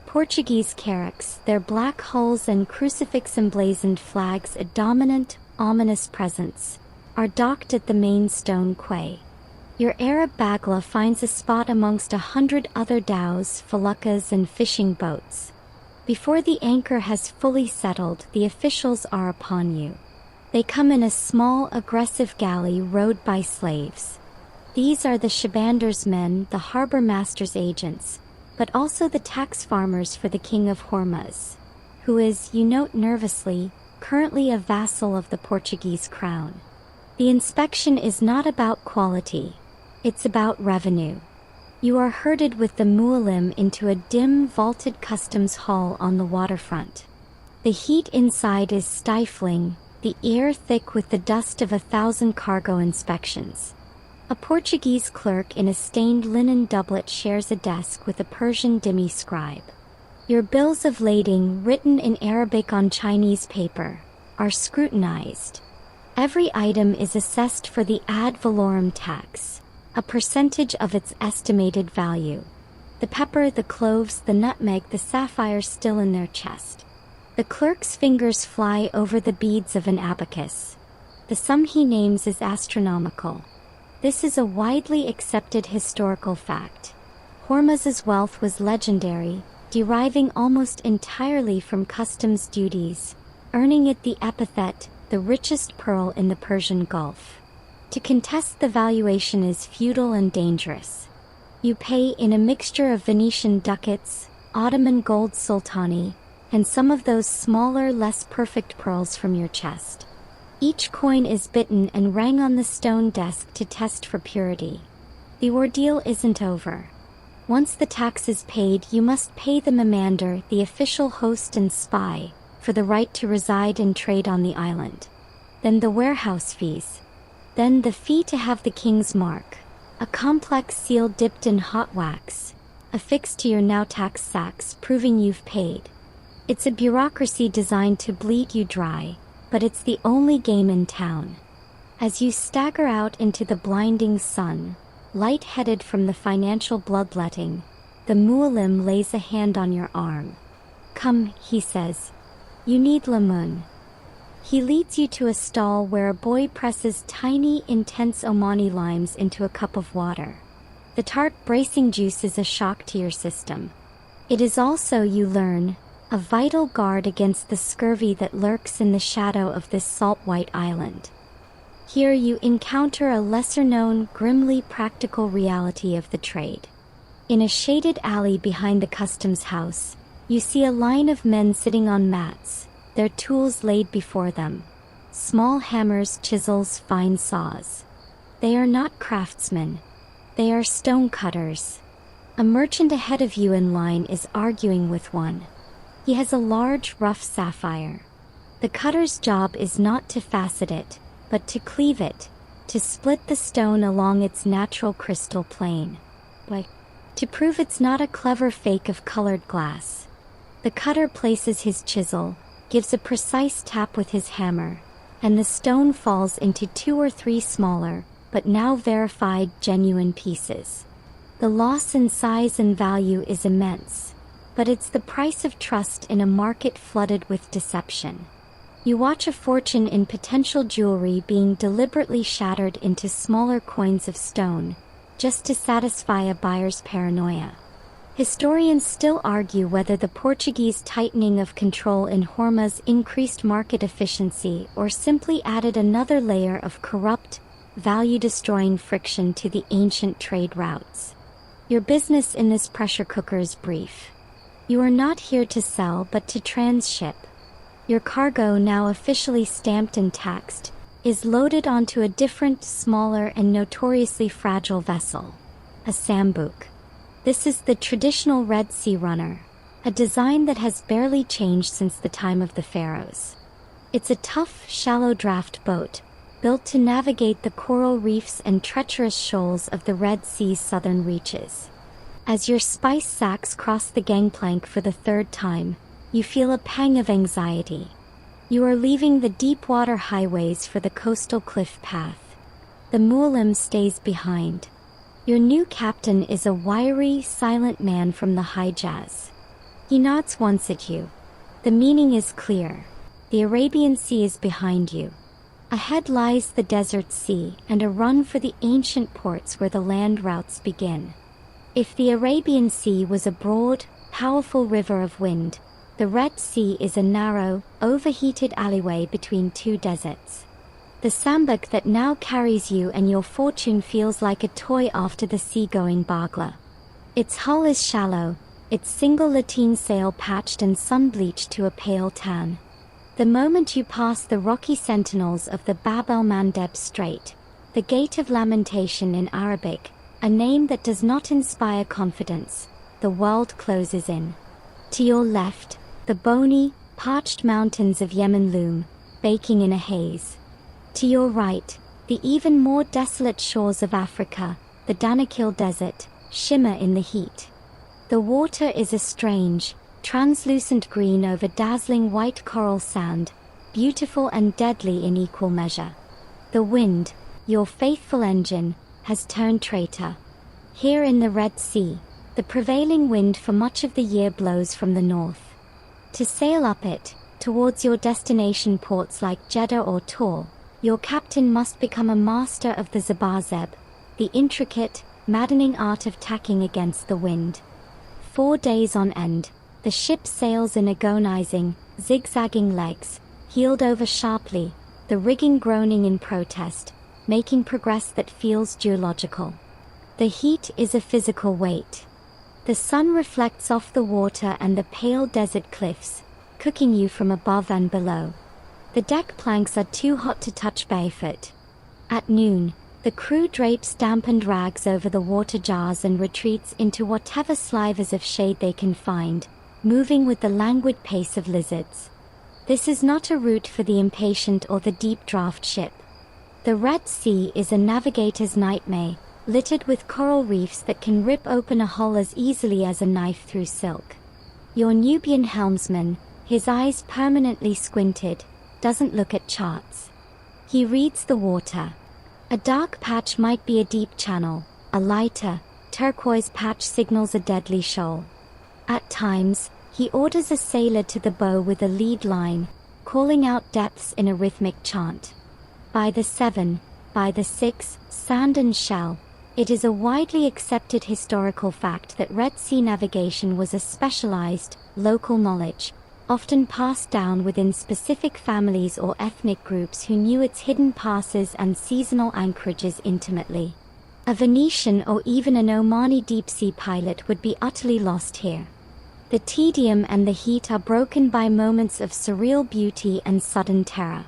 Portuguese carracks, their black hulls and crucifix-emblazoned flags a dominant, ominous presence, are docked at the main stone quay. Your Arab bagla finds a spot amongst 100 other dhows, feluccas and fishing boats. Before the anchor has fully settled, the officials are upon you. They come in a small, aggressive galley rowed by slaves. These are the Shabandar's men, the harbor master's agents, but also the tax farmers for the King of Hormuz, who is, you note nervously, currently a vassal of the Portuguese crown. The inspection is not about quality, it's about revenue. You are herded with the Mualim into a dim, vaulted customs hall on the waterfront. The heat inside is stifling, the air thick with the dust of 1,000 cargo inspections. A Portuguese clerk in a stained linen doublet shares a desk with a Persian dhimmi scribe. Your bills of lading, written in Arabic on Chinese paper, are scrutinized. Every item is assessed for the ad valorem tax, a percentage of its estimated value. The pepper, the cloves, the nutmeg, the sapphires still in their chest. The clerk's fingers fly over the beads of an abacus. The sum he names is astronomical. This is a widely accepted historical fact. Hormuz's wealth was legendary, deriving almost entirely from customs duties, earning it the epithet, the richest pearl in the Persian Gulf. To contest the valuation is futile and dangerous. You pay in a mixture of Venetian ducats, Ottoman gold sultani, and some of those smaller, less perfect pearls from your chest. Each coin is bitten and rang on the stone desk to test for purity. The ordeal isn't over. Once the tax is paid, you must pay the Mamander, the official host and spy, for the right to reside and trade on the island. Then the warehouse fees. Then the fee to have the king's mark, a complex seal dipped in hot wax, affixed to your now taxed sacks, proving you've paid. It's a bureaucracy designed to bleed you dry, but it's the only game in town. As you stagger out into the blinding sun, light-headed from the financial bloodletting, the Mualim lays a hand on your arm. Come, he says. You need lemon. He leads you to a stall where a boy presses tiny, intense Omani limes into a cup of water. The tart, bracing juice is a shock to your system. It is also, you learn, a vital guard against the scurvy that lurks in the shadow of this salt-white island. Here you encounter a lesser-known, grimly practical reality of the trade. In a shaded alley behind the customs house, you see a line of men sitting on mats, their tools laid before them. Small hammers, chisels, fine saws. They are not craftsmen. They are stone cutters. A merchant ahead of you in line is arguing with one. He has a large, rough sapphire. The cutter's job is not to facet it, but to cleave it, to split the stone along its natural crystal plane. But to prove it's not a clever fake of colored glass. The cutter places his chisel, gives a precise tap with his hammer, and the stone falls into 2 or 3 smaller, but now verified genuine pieces. The loss in size and value is immense, but it's the price of trust in a market flooded with deception. You watch a fortune in potential jewelry being deliberately shattered into smaller coins of stone, just to satisfy a buyer's paranoia. Historians still argue whether the Portuguese tightening of control in Hormuz increased market efficiency or simply added another layer of corrupt, value-destroying friction to the ancient trade routes. Your business in this pressure cooker is brief. You are not here to sell but to transship. Your cargo, now officially stamped and taxed, is loaded onto a different, smaller and notoriously fragile vessel, a sambuc. This is the traditional Red Sea runner, a design that has barely changed since the time of the pharaohs. It's a tough, shallow draft boat, built to navigate the coral reefs and treacherous shoals of the Red Sea's southern reaches. As your spice sacks cross the gangplank for the third time, you feel a pang of anxiety. You are leaving the deep water highways for the coastal cliff path. The Mualim stays behind. Your new captain is a wiry, silent man from the Hijaz. He nods once at you. The meaning is clear. The Arabian Sea is behind you. Ahead lies the desert sea and a run for the ancient ports where the land routes begin. If the Arabian Sea was a broad, powerful river of wind, the Red Sea is a narrow, overheated alleyway between two deserts. The sambak that now carries you and your fortune feels like a toy after the seagoing Bagla. Its hull is shallow, its single lateen sail patched and sun-bleached to a pale tan. The moment you pass the rocky sentinels of the Bab el-Mandeb Strait, the Gate of Lamentation in Arabic, a name that does not inspire confidence, the world closes in. To your left, the bony, parched mountains of Yemen loom, baking in a haze. To your right, the even more desolate shores of Africa, the Danakil Desert, shimmer in the heat. The water is a strange, translucent green over dazzling white coral sand, beautiful and deadly in equal measure. The wind, your faithful engine, has turned traitor. Here in the Red Sea, the prevailing wind for much of the year blows from the north. To sail up it, towards your destination ports like Jeddah or Tor, your captain must become a master of the zabazeb, the intricate, maddening art of tacking against the wind. 4 days on end, the ship sails in agonizing, zigzagging legs, heeled over sharply, the rigging groaning in protest, making progress that feels geological. The heat is a physical weight. The sun reflects off the water and the pale desert cliffs, cooking you from above and below. The deck planks are too hot to touch barefoot. At noon, the crew drapes dampened rags over the water jars and retreats into whatever slivers of shade they can find, moving with the languid pace of lizards. This is not a route for the impatient or the deep draft ship. The Red Sea is a navigator's nightmare, littered with coral reefs that can rip open a hull as easily as a knife through silk. Your Nubian helmsman, his eyes permanently squinted, doesn't look at charts. He reads the water. A dark patch might be a deep channel, a lighter, turquoise patch signals a deadly shoal. At times, he orders a sailor to the bow with a lead line, calling out depths in a rhythmic chant. By the 7, by the 6, sand and shell, it is a widely accepted historical fact that Red Sea navigation was a specialized, local knowledge, often passed down within specific families or ethnic groups who knew its hidden passes and seasonal anchorages intimately. A Venetian or even an Omani deep-sea pilot would be utterly lost here. The tedium and the heat are broken by moments of surreal beauty and sudden terror.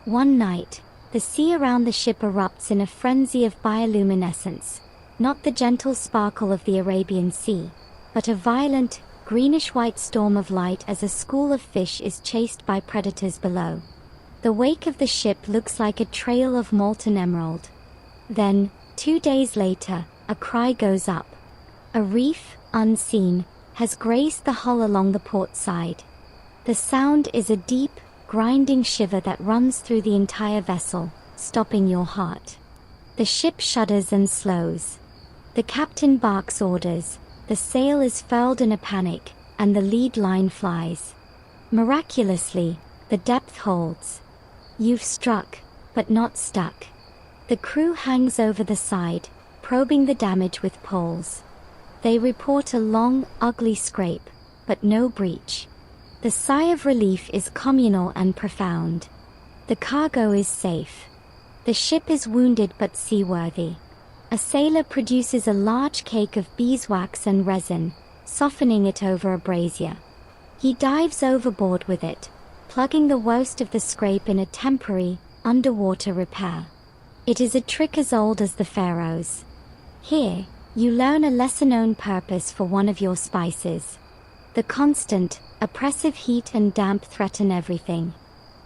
One night, the sea around the ship erupts in a frenzy of bioluminescence, not the gentle sparkle of the Arabian Sea, but a violent, greenish-white storm of light as a school of fish is chased by predators below. The wake of the ship looks like a trail of molten emerald. Then, 2 days later, a cry goes up. A reef, unseen, has grazed the hull along the port side. The sound is a deep, grinding shiver that runs through the entire vessel, stopping your heart. The ship shudders and slows. The captain barks orders, the sail is furled in a panic, and the lead line flies. Miraculously, the depth holds. You've struck, but not stuck. The crew hangs over the side, probing the damage with poles. They report a long, ugly scrape, but no breach. The sigh of relief is communal and profound. The cargo is safe. The ship is wounded but seaworthy. A sailor produces a large cake of beeswax and resin, softening it over a brazier. He dives overboard with it, plugging the worst of the scrape in a temporary, underwater repair. It is a trick as old as the pharaohs. Here, you learn a lesser-known purpose for one of your spices. The constant, oppressive heat and damp threaten everything.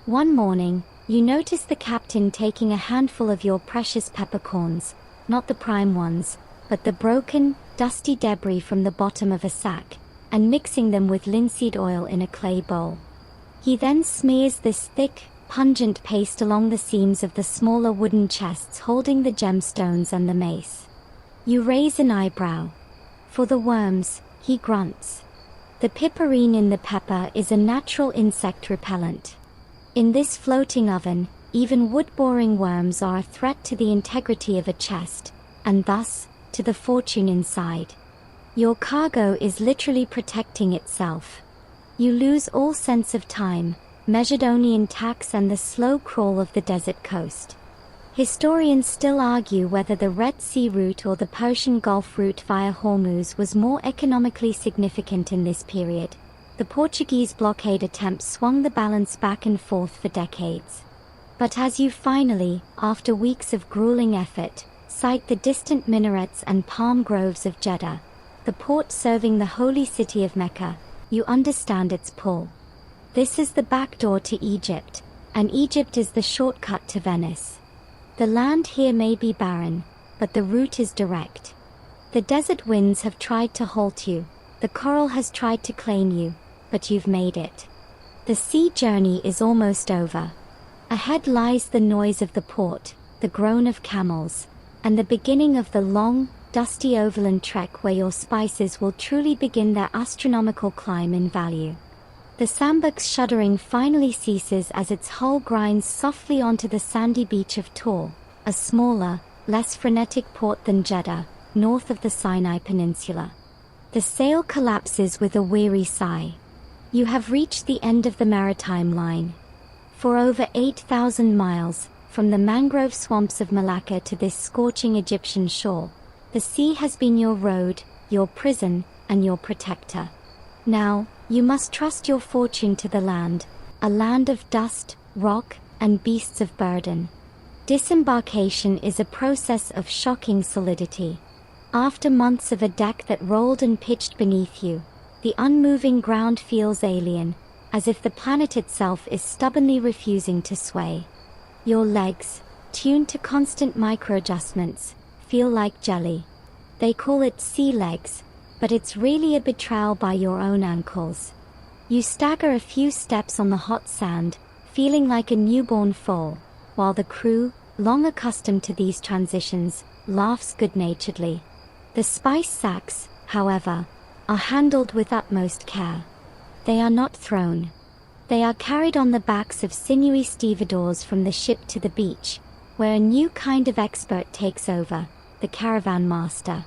One morning, you notice the captain taking a handful of your precious peppercorns, not the prime ones, but the broken, dusty debris from the bottom of a sack, and mixing them with linseed oil in a clay bowl. He then smears this thick, pungent paste along the seams of the smaller wooden chests holding the gemstones and the mace. You raise an eyebrow. For the worms, he grunts. The piperine in the pepper is a natural insect repellent. In this floating oven, even wood-boring worms are a threat to the integrity of a chest, and thus, to the fortune inside. Your cargo is literally protecting itself. You lose all sense of time, measured only in tacks and the slow crawl of the desert coast. Historians still argue whether the Red Sea route or the Persian Gulf route via Hormuz was more economically significant in this period. The Portuguese blockade attempts swung the balance back and forth for decades. But as you finally, after weeks of grueling effort, sight the distant minarets and palm groves of Jeddah, the port serving the holy city of Mecca, you understand its pull. This is the back door to Egypt, and Egypt is the shortcut to Venice. The land here may be barren, but the route is direct. The desert winds have tried to halt you, the coral has tried to claim you, but you've made it. The sea journey is almost over. Ahead lies the noise of the port, the groan of camels, and the beginning of the long, dusty overland trek where your spices will truly begin their astronomical climb in value. The Sambuk's shuddering finally ceases as its hull grinds softly onto the sandy beach of Tor, a smaller, less frenetic port than Jeddah, north of the Sinai Peninsula. The sail collapses with a weary sigh. You have reached the end of the maritime line. For over 8,000 miles, from the mangrove swamps of Malacca to this scorching Egyptian shore, the sea has been your road, your prison, and your protector. Now, you must trust your fortune to the land, a land of dust, rock, and beasts of burden. Disembarkation is a process of shocking solidity. After months of a deck that rolled and pitched beneath you, the unmoving ground feels alien, as if the planet itself is stubbornly refusing to sway. Your legs, tuned to constant micro-adjustments, feel like jelly. They call it sea legs, but it's really a betrayal by your own ankles. You stagger a few steps on the hot sand, feeling like a newborn foal, while the crew, long accustomed to these transitions, laughs good-naturedly. The spice sacks, however, are handled with utmost care. They are not thrown. They are carried on the backs of sinewy stevedores from the ship to the beach, where a new kind of expert takes over, the caravan master.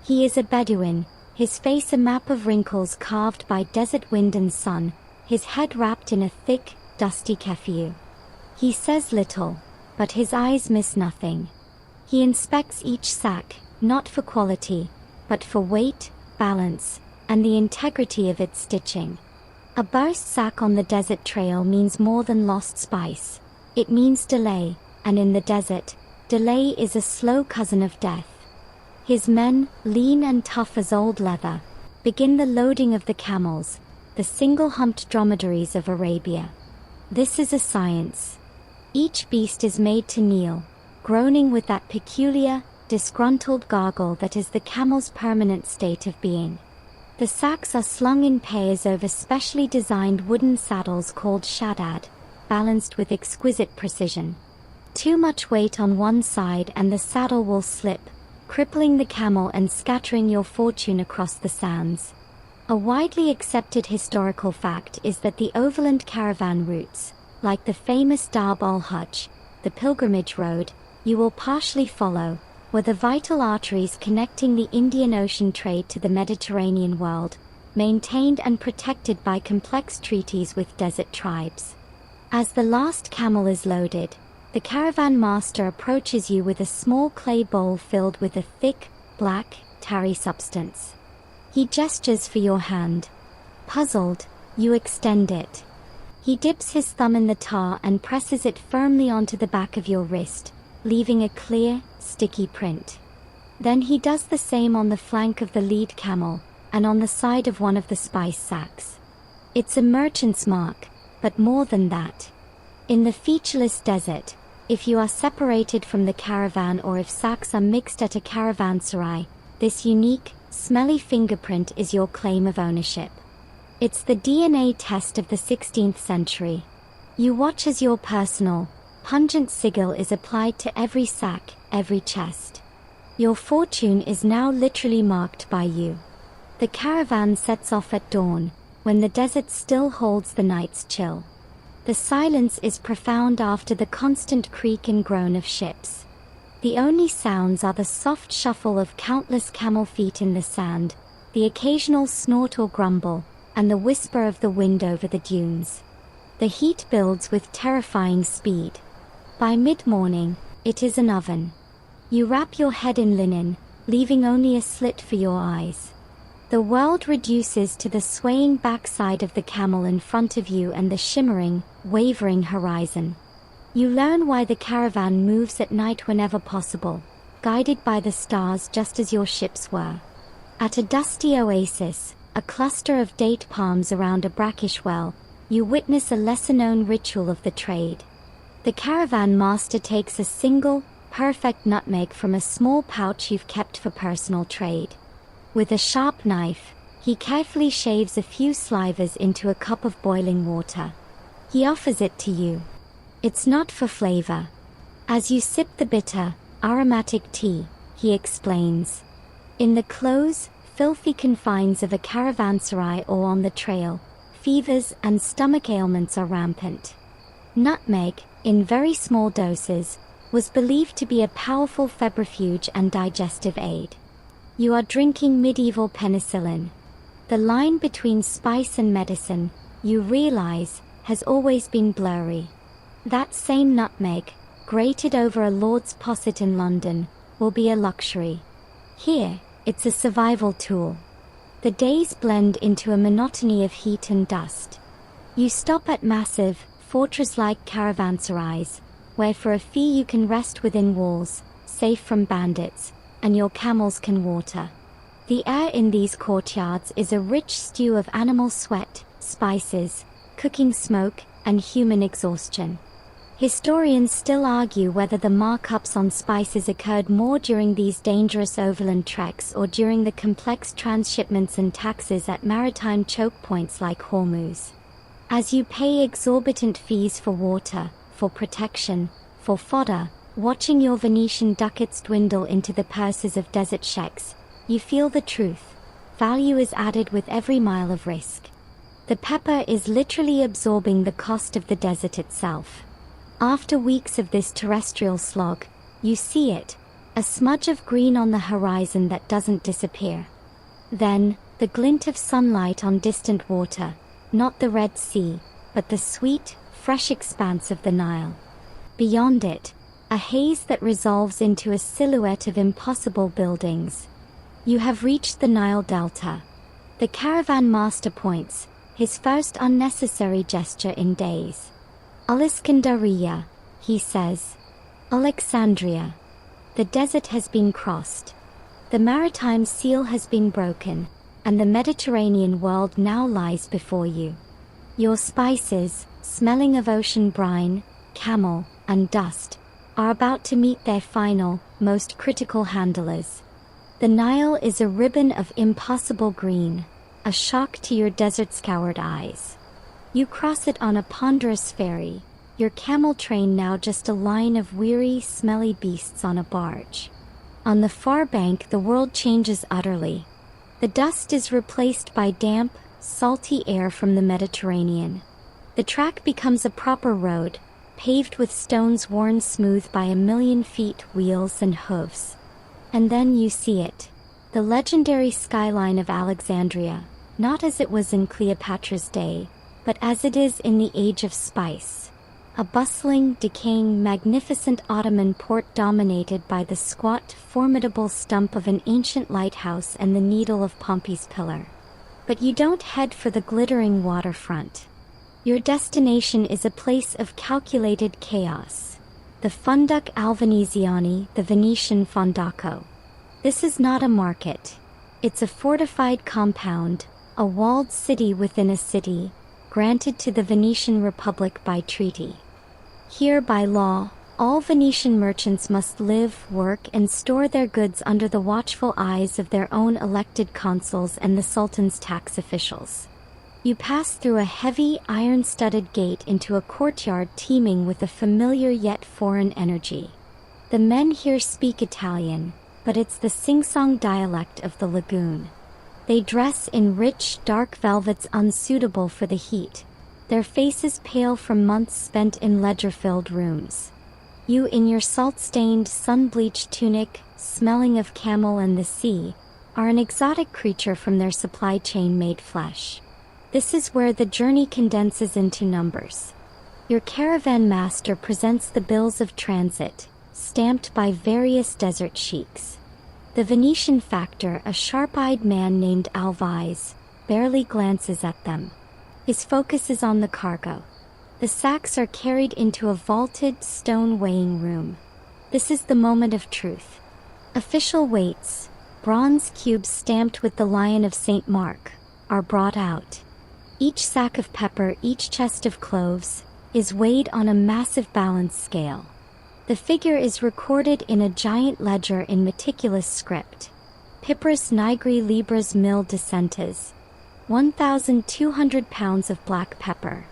He is a Bedouin, his face a map of wrinkles carved by desert wind and sun, his head wrapped in a thick, dusty keffiyeh. He says little, but his eyes miss nothing. He inspects each sack, not for quality, but for weight, balance, and the integrity of its stitching. A burst sack on the desert trail means more than lost spice. It means delay, and in the desert, delay is a slow cousin of death. His men, lean and tough as old leather, begin the loading of the camels, the single-humped dromedaries of Arabia. This is a science. Each beast is made to kneel, groaning with that peculiar, disgruntled gargle that is the camel's permanent state of being. The sacks are slung in pairs over specially designed wooden saddles called shaddad, balanced with exquisite precision. Too much weight on one side and the saddle will slip, crippling the camel and scattering your fortune across the sands. A widely accepted historical fact is that the overland caravan routes, like the famous Darb al-Hajj, the pilgrimage road, you will partially follow, were the vital arteries connecting the Indian Ocean trade to the Mediterranean world, maintained and protected by complex treaties with desert tribes. As the last camel is loaded, the caravan master approaches you with a small clay bowl filled with a thick, black, tarry substance. He gestures for your hand. Puzzled, you extend it. He dips his thumb in the tar and presses it firmly onto the back of your wrist, leaving a clear, sticky print. Then he does the same on the flank of the lead camel, and on the side of one of the spice sacks. It's a merchant's mark, but more than that. In the featureless desert, if you are separated from the caravan or if sacks are mixed at a caravanserai, This unique, smelly fingerprint is your claim of ownership. It's the DNA test of the 16th century. You watch as your personal, pungent sigil is applied to every sack, every chest. Your fortune is now literally marked by you. The caravan sets off at dawn, when the desert still holds the night's chill. The silence is profound after the constant creak and groan of ships. The only sounds are the soft shuffle of countless camel feet in the sand, the occasional snort or grumble, and the whisper of the wind over the dunes. The heat builds with terrifying speed. By mid-morning, it is an oven. You wrap your head in linen, leaving only a slit for your eyes. The world reduces to the swaying backside of the camel in front of you and the shimmering, wavering horizon. You learn why the caravan moves at night whenever possible, guided by the stars just as your ships were. At a dusty oasis, a cluster of date palms around a brackish well, you witness a lesser-known ritual of the trade. The caravan master takes a single, perfect nutmeg from a small pouch you've kept for personal trade. With a sharp knife, he carefully shaves a few slivers into a cup of boiling water. He offers it to you. It's not for flavor. As you sip the bitter, aromatic tea, he explains. In the close, filthy confines of a caravanserai or on the trail, fevers and stomach ailments are rampant. Nutmeg, in very small doses, was believed to be a powerful febrifuge and digestive aid. You are drinking medieval penicillin. The line between spice and medicine, you realize, has always been blurry. That same nutmeg, grated over a lord's posset in London, will be a luxury. Here, it's a survival tool. The days blend into a monotony of heat and dust. You stop at massive, fortress-like caravanserais, where for a fee you can rest within walls, safe from bandits, and your camels can water. The air in these courtyards is a rich stew of animal sweat, spices, cooking smoke, and human exhaustion. Historians still argue whether the markups on spices occurred more during these dangerous overland treks or during the complex transshipments and taxes at maritime choke points like Hormuz. As you pay exorbitant fees for water, for protection, for fodder, watching your Venetian ducats dwindle into the purses of desert sheikhs, you feel the truth. Value is added with every mile of risk. The pepper is literally absorbing the cost of the desert itself. After weeks of this terrestrial slog, you see it, a smudge of green on the horizon that doesn't disappear. Then, the glint of sunlight on distant water, not the Red Sea, but the sweet, fresh expanse of the Nile. Beyond it, a haze that resolves into a silhouette of impossible buildings. You have reached the Nile Delta. The caravan master points, his first unnecessary gesture in days. Al-Iskandariya, he says. Alexandria. The desert has been crossed. The maritime seal has been broken, and the Mediterranean world now lies before you. Your spices, smelling of ocean brine, camel, and dust, are about to meet their final, most critical handlers. The Nile is a ribbon of impossible green, a shock to your desert-scoured eyes. You cross it on a ponderous ferry, your camel train now just a line of weary, smelly beasts on a barge. On the far bank the world changes utterly. The dust is replaced by damp, salty air from the Mediterranean. The track becomes a proper road, paved with stones worn smooth by a million feet, wheels and hooves. And then you see it, the legendary skyline of Alexandria, not as it was in Cleopatra's day, but as it is in the age of spice. A bustling, decaying, magnificent Ottoman port dominated by the squat, formidable stump of an ancient lighthouse and the needle of Pompey's pillar. But you don't head for the glittering waterfront. Your destination is a place of calculated chaos. The Funduc Alveneziani, the Venetian Fondaco. This is not a market. It's a fortified compound, a walled city within a city, granted to the Venetian Republic by treaty. Here by law, All Venetian merchants must live, work, and store their goods under the watchful eyes of their own elected consuls and the Sultan's tax officials. You pass through a heavy, iron-studded gate into a courtyard teeming with a familiar yet foreign energy. The men here speak Italian, but it's the sing-song dialect of the lagoon. They dress in rich, dark velvets unsuitable for the heat, their faces pale from months spent in ledger-filled rooms. You in your salt-stained, sun-bleached tunic, smelling of camel and the sea, are an exotic creature from their supply chain made flesh. This is where the journey condenses into numbers. Your caravan master presents the bills of transit, stamped by various desert sheiks. The Venetian factor, a sharp-eyed man named Alvise, barely glances at them. His focus is on the cargo. The sacks are carried into a vaulted, stone weighing room. This is the moment of truth. Official weights, bronze cubes stamped with the Lion of St. Mark, are brought out. Each sack of pepper, each chest of cloves, is weighed on a massive balance scale. The figure is recorded in a giant ledger in meticulous script. Pipris nigri libras mil decentes, 1,200 pounds of black pepper.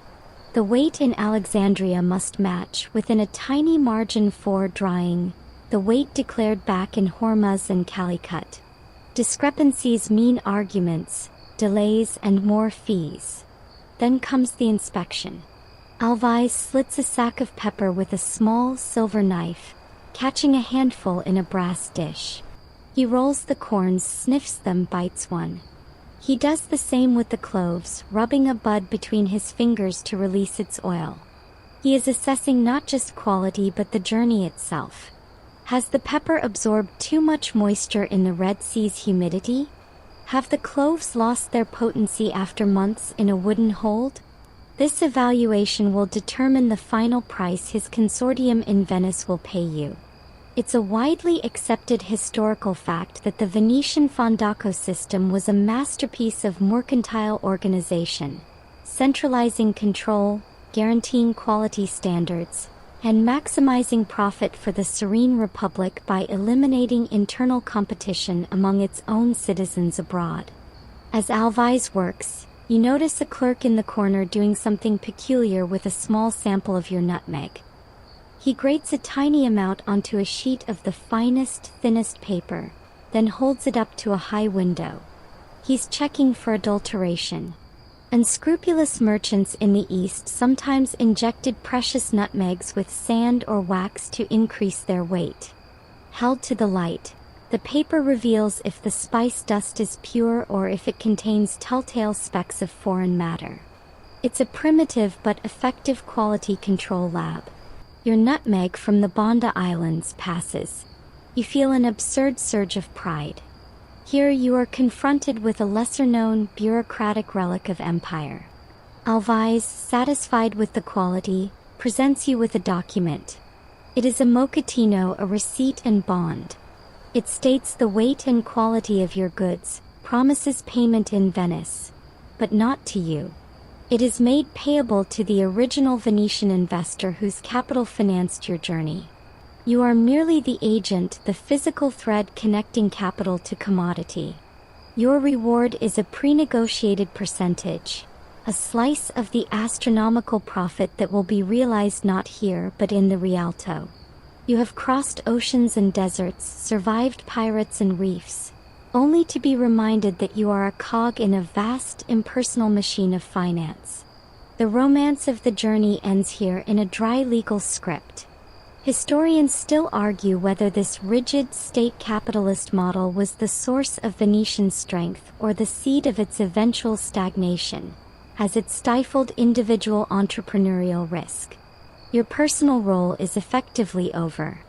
The weight in Alexandria must match, within a tiny margin for drying, the weight declared back in Hormuz and Calicut. Discrepancies mean arguments, delays, and more fees. Then comes the inspection. Alvise slits a sack of pepper with a small silver knife, catching a handful in a brass dish. He rolls the corns, sniffs them, bites one. He does the same with the cloves, rubbing a bud between his fingers to release its oil. He is assessing not just quality but the journey itself. Has the pepper absorbed too much moisture in the Red Sea's humidity? Have the cloves lost their potency after months in a wooden hold? This evaluation will determine the final price his consortium in Venice will pay you. It's a widely accepted historical fact that the Venetian fondaco system was a masterpiece of mercantile organization, centralizing control, guaranteeing quality standards, and maximizing profit for the Serene Republic by eliminating internal competition among its own citizens abroad. As Alvise works, you notice a clerk in the corner doing something peculiar with a small sample of your nutmeg. He grates a tiny amount onto a sheet of the finest, thinnest paper, then holds it up to a high window. He's checking for adulteration. Unscrupulous merchants in the East sometimes injected precious nutmegs with sand or wax to increase their weight. Held to the light, the paper reveals if the spice dust is pure or if it contains telltale specks of foreign matter. It's a primitive but effective quality control lab. Your nutmeg from the Banda Islands passes. You feel an absurd surge of pride. Here you are confronted with a lesser-known, bureaucratic relic of empire. Alvise, satisfied with the quality, presents you with a document. It is a mochattino, a receipt and bond. It states the weight and quality of your goods, promises payment in Venice, but not to you. It is made payable to the original Venetian investor whose capital financed your journey. You are merely the agent, the physical thread connecting capital to commodity. Your reward is a pre-negotiated percentage, a slice of the astronomical profit that will be realized not here but in the Rialto. You have crossed oceans and deserts, survived pirates and reefs, only to be reminded that you are a cog in a vast, impersonal machine of finance. The romance of the journey ends here in a dry legal script. Historians still argue whether this rigid state capitalist model was the source of Venetian strength or the seed of its eventual stagnation, as it stifled individual entrepreneurial risk. Your personal role is effectively over.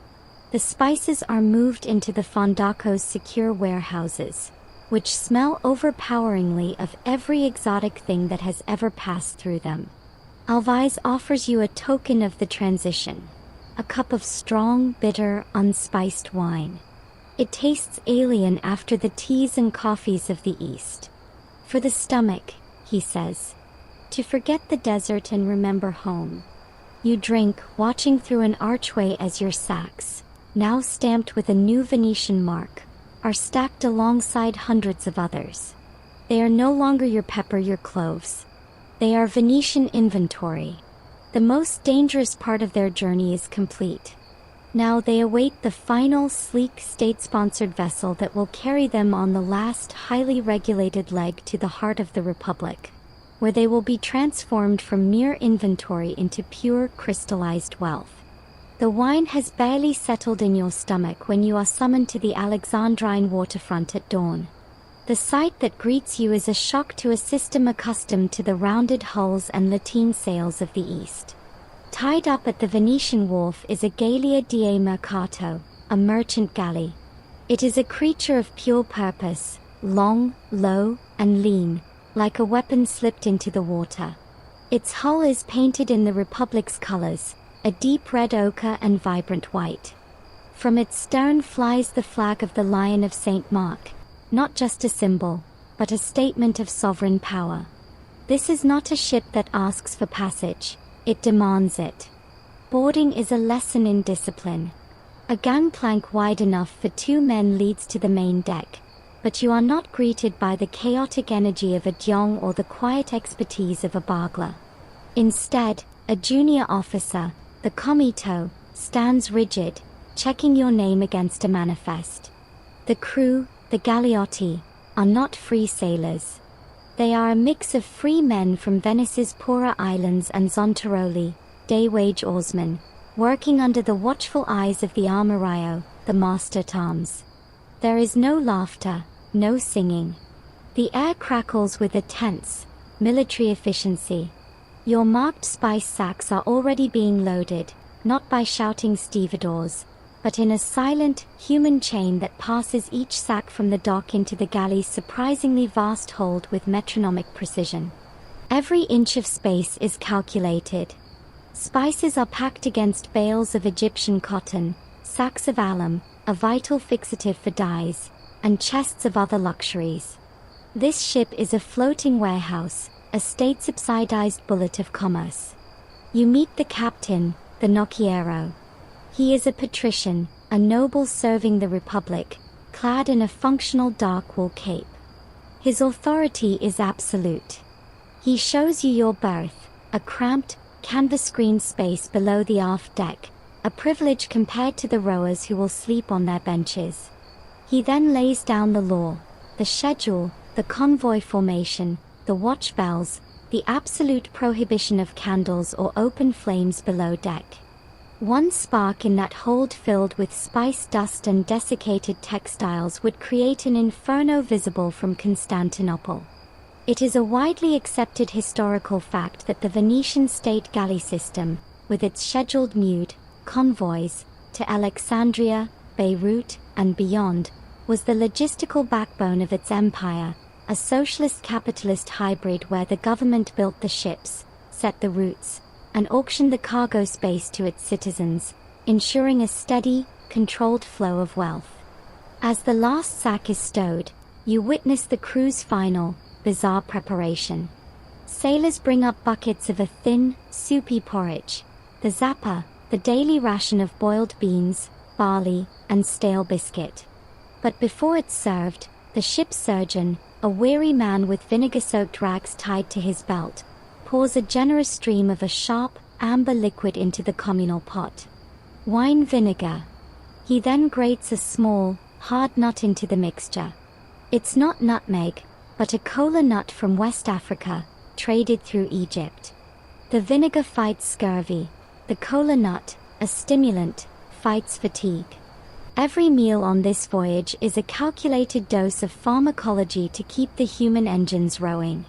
The spices are moved into the fondaco's secure warehouses, which smell overpoweringly of every exotic thing that has ever passed through them. Alvise offers you a token of the transition. A cup of strong, bitter, unspiced wine. It tastes alien after the teas and coffees of the East. For the stomach, he says. To forget the desert and remember home. You drink, watching through an archway as your sacks, now stamped with a new Venetian mark, are stacked alongside hundreds of others. They are no longer your pepper, your cloves. They are Venetian inventory. The most dangerous part of their journey is complete. Now they await the final, sleek, state-sponsored vessel that will carry them on the last, highly regulated leg to the heart of the Republic, where they will be transformed from mere inventory into pure, crystallized wealth. The wine has barely settled in your stomach when you are summoned to the Alexandrine waterfront at dawn. The sight that greets you is a shock to a system accustomed to the rounded hulls and lateen sails of the East. Tied up at the Venetian wharf is a Gallia di Mercato, a merchant galley. It is a creature of pure purpose, long, low, and lean, like a weapon slipped into the water. Its hull is painted in the Republic's colors, a deep red ochre and vibrant white. From its stern flies the flag of the Lion of St. Mark, not just a symbol, but a statement of sovereign power. This is not a ship that asks for passage, it demands it. Boarding is a lesson in discipline. A gangplank wide enough for 2 men leads to the main deck, but you are not greeted by the chaotic energy of a Diong or the quiet expertise of a Bagla. Instead, a junior officer, the comito, stands rigid, checking your name against a manifest. The crew, the Galeotti, are not free sailors. They are a mix of free men from Venice's poorer islands and Zontaroli, day-wage oarsmen, working under the watchful eyes of the armoriero, the master-at-arms. There is no laughter, no singing. The air crackles with a tense, military efficiency. Your marked spice sacks are already being loaded, not by shouting stevedores, but in a silent, human chain that passes each sack from the dock into the galley's surprisingly vast hold with metronomic precision. Every inch of space is calculated. Spices are packed against bales of Egyptian cotton, sacks of alum, a vital fixative for dyes, and chests of other luxuries. This ship is a floating warehouse, a state-subsidized bullet of commerce. You meet the captain, the nocchiero. He is a patrician, a noble serving the Republic, clad in a functional dark wool cape. His authority is absolute. He shows you your berth, a cramped, canvas-screened space below the aft deck, a privilege compared to the rowers who will sleep on their benches. He then lays down the law, the schedule, the convoy formation, the watch bells, the absolute prohibition of candles or open flames below deck. One spark in that hold filled with spice dust and desiccated textiles would create an inferno visible from Constantinople. It is a widely accepted historical fact that the Venetian state galley system, with its scheduled nude convoys to Alexandria, Beirut, and beyond, was the logistical backbone of its empire, a socialist-capitalist hybrid where the government built the ships, set the routes, and auctioned the cargo space to its citizens, ensuring a steady, controlled flow of wealth. As the last sack is stowed, you witness the crew's final, bizarre preparation. Sailors bring up buckets of a thin, soupy porridge, the zappa, the daily ration of boiled beans, barley, and stale biscuit. But before it's served, the ship's surgeon, a weary man with vinegar-soaked rags tied to his belt, pours a generous stream of a sharp, amber liquid into the communal pot. Wine vinegar. He then grates a small, hard nut into the mixture. It's not nutmeg, but a kola nut from West Africa, traded through Egypt. The vinegar fights scurvy. The kola nut, a stimulant, fights fatigue. Every meal on this voyage is a calculated dose of pharmacology to keep the human engines rowing.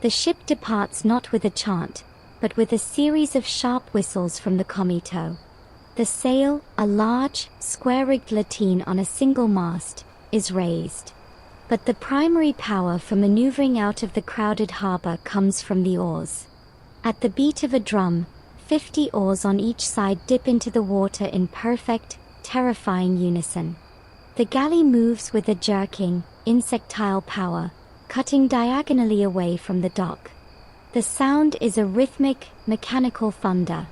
The ship departs not with a chant, but with a series of sharp whistles from the comito. The sail, a large, square-rigged lateen on a single mast, is raised. But the primary power for maneuvering out of the crowded harbor comes from the oars. At the beat of a drum, 50 oars on each side dip into the water in perfect, terrifying unison. The galley moves with a jerking, insectile power, cutting diagonally away from the dock. The sound is a rhythmic, mechanical thunder.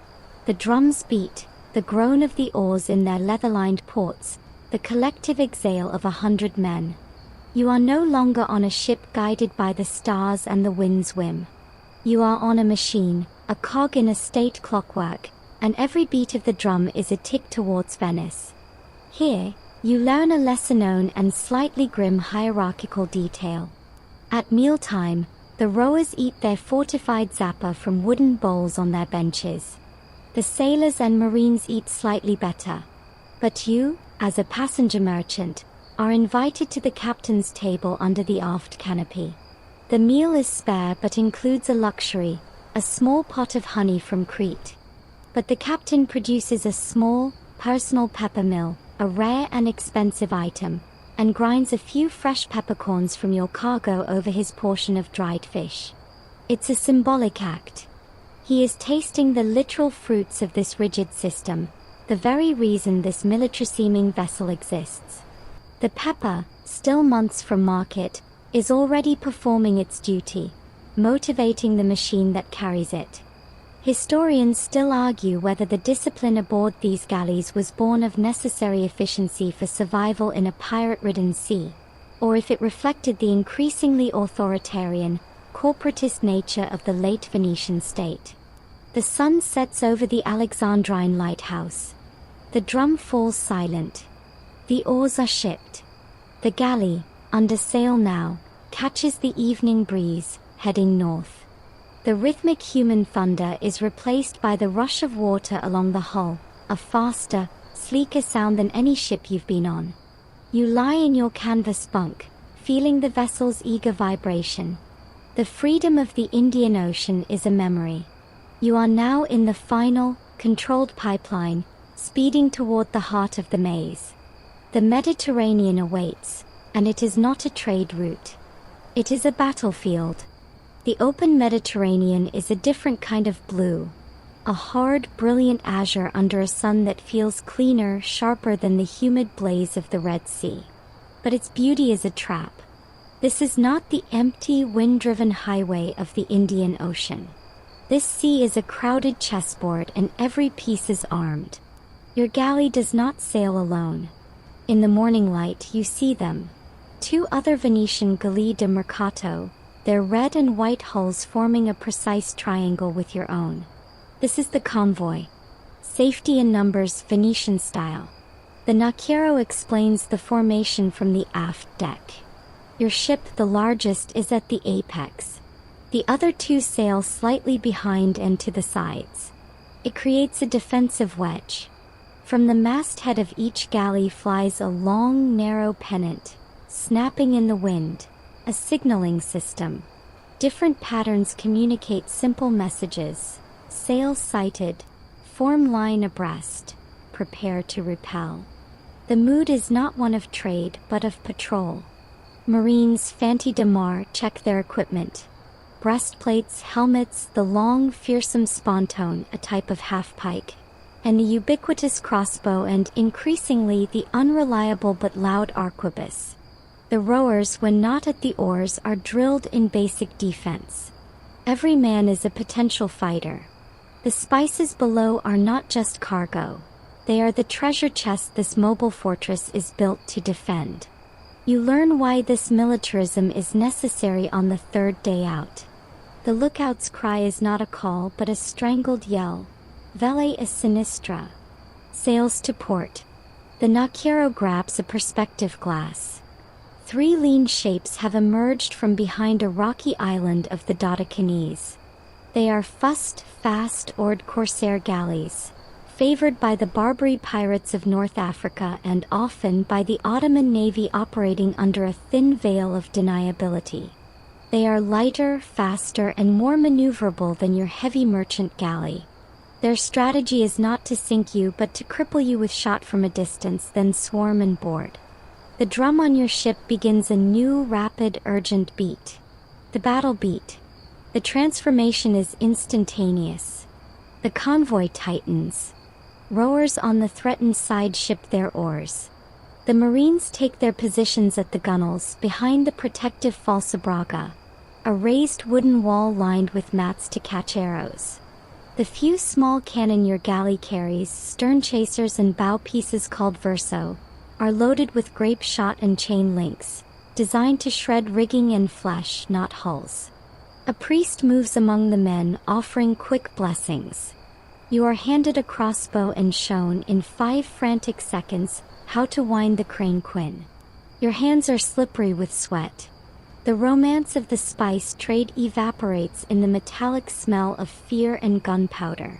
The drums beat, the groan of the oars in their leather-lined ports, the collective exhale of 100 men. You are no longer on a ship guided by the stars and the wind's whim. You are on a machine, a cog in a state clockwork, and every beat of the drum is a tick towards Venice. Here, you learn a lesser-known and slightly grim hierarchical detail. At mealtime, the rowers eat their fortified zappa from wooden bowls on their benches. The sailors and marines eat slightly better. But you, as a passenger merchant, are invited to the captain's table under the aft canopy. The meal is spare but includes a luxury, a small pot of honey from Crete. But the captain produces a small, personal pepper mill, a rare and expensive item, and grinds a few fresh peppercorns from your cargo over his portion of dried fish. It's a symbolic act. He is tasting the literal fruits of this rigid system, the very reason this military-seeming vessel exists. The pepper, still months from market, is already performing its duty, motivating the machine that carries it. Historians still argue whether the discipline aboard these galleys was born of necessary efficiency for survival in a pirate-ridden sea, or if it reflected the increasingly authoritarian, corporatist nature of the late Venetian state. The sun sets over the Alexandrine lighthouse. The drum falls silent. The oars are shipped. The galley, under sail now, catches the evening breeze, heading north. The rhythmic human thunder is replaced by the rush of water along the hull, a faster, sleeker sound than any ship you've been on. You lie in your canvas bunk, feeling the vessel's eager vibration. The freedom of the Indian Ocean is a memory. You are now in the final, controlled pipeline, speeding toward the heart of the maze. The Mediterranean awaits, and it is not a trade route. It is a battlefield. The open Mediterranean is a different kind of blue, a hard, brilliant azure under a sun that feels cleaner, sharper than the humid blaze of the Red Sea. But its beauty is a trap. This is not the empty, wind-driven highway of the Indian Ocean. This sea is a crowded chessboard and every piece is armed. Your galley does not sail alone. In the morning light you see them. 2 other Venetian gallie de mercato, their red and white hulls forming a precise triangle with your own. This is the convoy. Safety in numbers, Venetian style. The Narration explains the formation from the aft deck. Your ship, the largest, is at the apex. The other 2 sail slightly behind and to the sides. It creates a defensive wedge. From the masthead of each galley flies a long, narrow pennant, snapping in the wind, a signaling system. Different patterns communicate simple messages. Sail sighted, form line abreast, prepare to repel. The mood is not one of trade but of patrol. Marines Fanti de Mar check their equipment. Breastplates, helmets, the long, fearsome sponton, a type of half-pike, and the ubiquitous crossbow and, increasingly, the unreliable but loud arquebus. The rowers, when not at the oars, are drilled in basic defense. Every man is a potential fighter. The spices below are not just cargo. They are the treasure chest this mobile fortress is built to defend. You learn why this militarism is necessary on the 3rd day out. The lookout's cry is not a call but a strangled yell. Vele a sinistra. Sails to port. The Narration grabs a perspective glass. 3 lean shapes have emerged from behind a rocky island of the Dodecanese. They are fussed, fast-oared corsair galleys, favored by the Barbary pirates of North Africa and often by the Ottoman navy operating under a thin veil of deniability. They are lighter, faster, and more maneuverable than your heavy merchant galley. Their strategy is not to sink you but to cripple you with shot from a distance, then swarm and board. The drum on your ship begins a new, rapid, urgent beat. The battle beat. The transformation is instantaneous. The convoy tightens. Rowers on the threatened side ship their oars. The Marines take their positions at the gunwales behind the protective falsabraga, a raised wooden wall lined with mats to catch arrows. The few small cannon your galley carries, stern chasers and bow pieces called verso, are loaded with grape shot and chain links, designed to shred rigging and flesh, not hulls. A priest moves among the men, offering quick blessings. You are handed a crossbow and shown in 5 frantic seconds how to wind the crane quin. Your hands are slippery with sweat. The romance of the spice trade evaporates in the metallic smell of fear and gunpowder.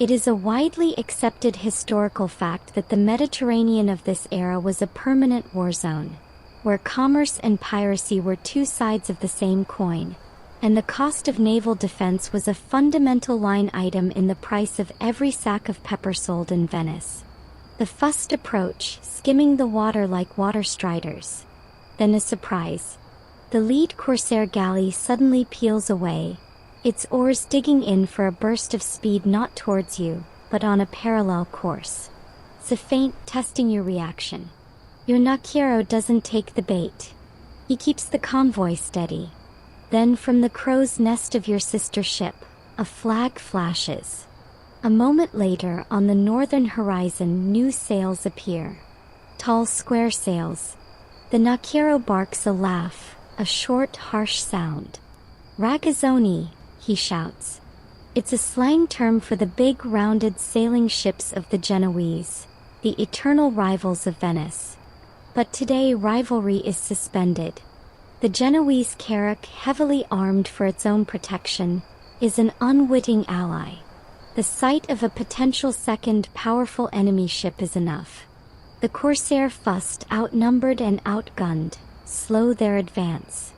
It is a widely accepted historical fact that the Mediterranean of this era was a permanent war zone, where commerce and piracy were two sides of the same coin, and the cost of naval defense was a fundamental line item in the price of every sack of pepper sold in Venice. The fussed approach, skimming the water like water striders. Then a surprise. The lead corsair galley suddenly peels away, its oars digging in for a burst of speed not towards you, but on a parallel course. It's a feint, testing your reaction. Your narration doesn't take the bait. He keeps the convoy steady. Then from the crow's nest of your sister ship, a flag flashes. A moment later, on the northern horizon, new sails appear. Tall square sails. The narration barks a laugh, a short, harsh sound. Ragazzoni, he shouts. It's a slang term for the big, rounded sailing ships of the Genoese, the eternal rivals of Venice. But today rivalry is suspended. The Genoese carrack, heavily armed for its own protection, is an unwitting ally. The sight of a potential second powerful enemy ship is enough. The corsair, fussed, outnumbered and outgunned, slow their advance.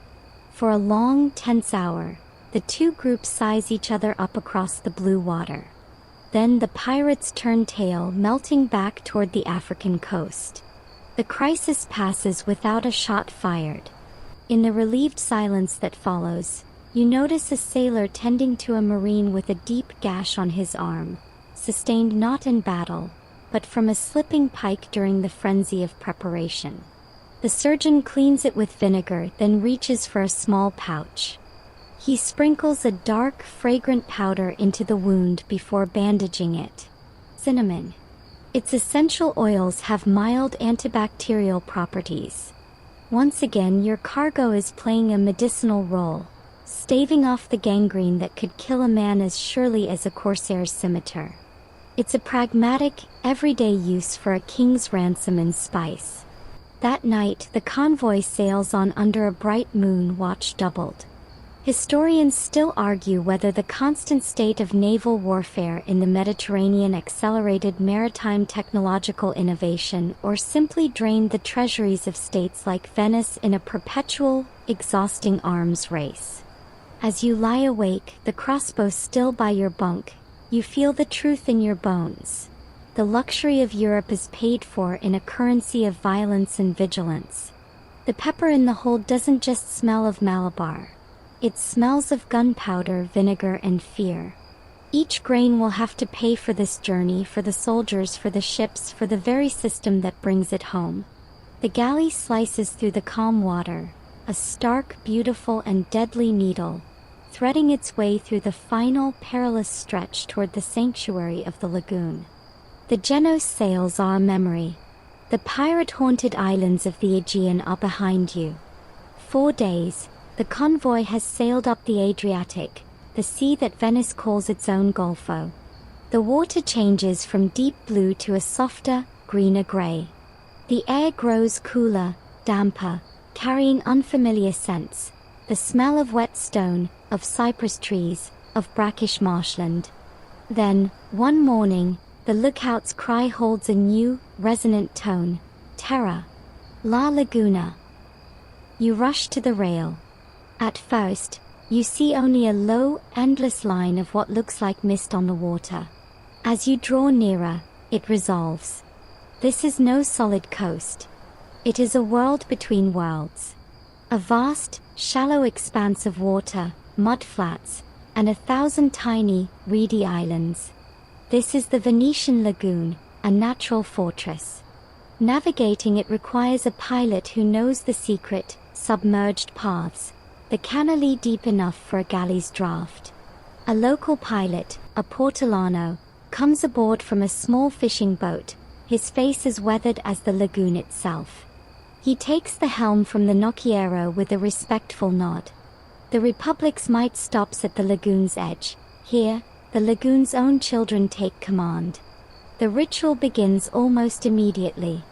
For a long, tense hour, the two groups size each other up across the blue water. Then the pirates turn tail, melting back toward the African coast. The crisis passes without a shot fired. In the relieved silence that follows, you notice a sailor tending to a marine with a deep gash on his arm, sustained not in battle, but from a slipping pike during the frenzy of preparation. The surgeon cleans it with vinegar, then reaches for a small pouch. He sprinkles a dark, fragrant powder into the wound before bandaging it. Cinnamon. Its essential oils have mild antibacterial properties. Once again, your cargo is playing a medicinal role, staving off the gangrene that could kill a man as surely as a corsair's scimitar. It's a pragmatic, everyday use for a king's ransom and spice. That night, the convoy sails on under a bright moon. Watch doubled. Historians still argue whether the constant state of naval warfare in the Mediterranean accelerated maritime technological innovation or simply drained the treasuries of states like Venice in a perpetual, exhausting arms race. As you lie awake, the crossbow still by your bunk, you feel the truth in your bones. The luxury of Europe is paid for in a currency of violence and vigilance. The pepper in the hold doesn't just smell of Malabar. It smells of gunpowder, vinegar, and fear. Each grain will have to pay for this journey, for the soldiers, for the ships, for the very system that brings it home. The galley slices through the calm water, a stark, beautiful, and deadly needle, threading its way through the final, perilous stretch toward the sanctuary of the lagoon. The Genoese sails are a memory. The pirate-haunted islands of the Aegean are behind you. 4 days. The convoy has sailed up the Adriatic, the sea that Venice calls its own Golfo. The water changes from deep blue to a softer, greener gray. The air grows cooler, damper, carrying unfamiliar scents, the smell of wet stone, of cypress trees, of brackish marshland. Then, one morning, the lookout's cry holds a new, resonant tone. Terra. La Laguna. You rush to the rail. At first, you see only a low, endless line of what looks like mist on the water. As you draw nearer, it resolves. This is no solid coast. It is a world between worlds. A vast, shallow expanse of water, mudflats, and 1,000 tiny, reedy islands. This is the Venetian lagoon, a natural fortress. Navigating it requires a pilot who knows the secret, submerged paths, the canali deep enough for a galley's draft. A local pilot, a Portolano, comes aboard from a small fishing boat, his face as weathered as the lagoon itself. He takes the helm from the Nocchiero with a respectful nod. The Republic's might stops at the lagoon's edge. Here, the lagoon's own children take command. The ritual begins almost immediately.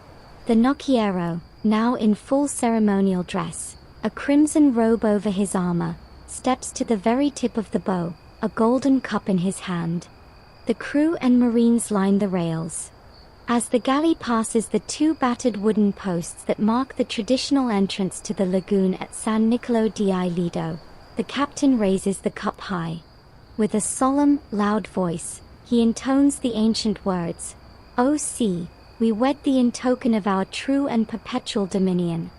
The Nocchiero, now in full ceremonial dress, a crimson robe over his armor, steps to the very tip of the bow, a golden cup in his hand. The crew and marines line the rails. As the galley passes the two battered wooden posts that mark the traditional entrance to the lagoon at San Nicolo di Lido, the captain raises the cup high. With a solemn, loud voice, he intones the ancient words, "O sea, we wed thee in token of our true and perpetual dominion."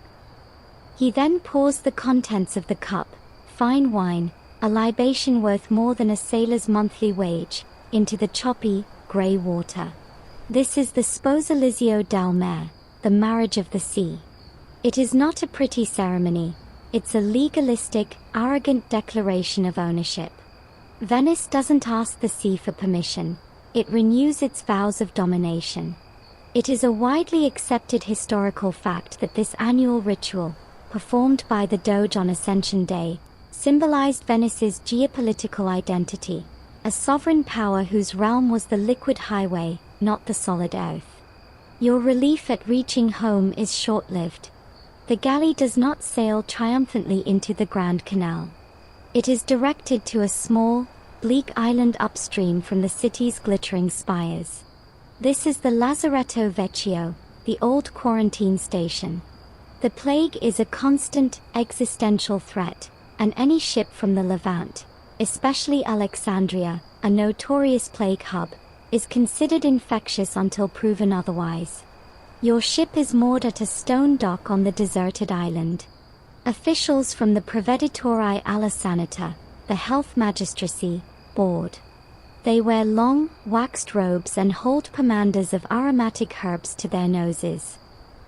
He then pours the contents of the cup, fine wine, a libation worth more than a sailor's monthly wage, into the choppy, grey water. This is the sposalizio del mare, the marriage of the sea. It is not a pretty ceremony, it's a legalistic, arrogant declaration of ownership. Venice doesn't ask the sea for permission, it renews its vows of domination. It is a widely accepted historical fact that this annual ritual, performed by the Doge on Ascension Day, symbolized Venice's geopolitical identity, a sovereign power whose realm was the liquid highway, not the solid earth. Your relief at reaching home is short-lived. The galley does not sail triumphantly into the Grand Canal. It is directed to a small, bleak island upstream from the city's glittering spires. This is the Lazaretto Vecchio, the old quarantine station. The plague is a constant, existential threat, and any ship from the Levant, especially Alexandria, a notorious plague hub, is considered infectious until proven otherwise. Your ship is moored at a stone dock on the deserted island. Officials from the Provveditori alla Sanità, the health magistracy, board. They wear long, waxed robes and hold pomanders of aromatic herbs to their noses.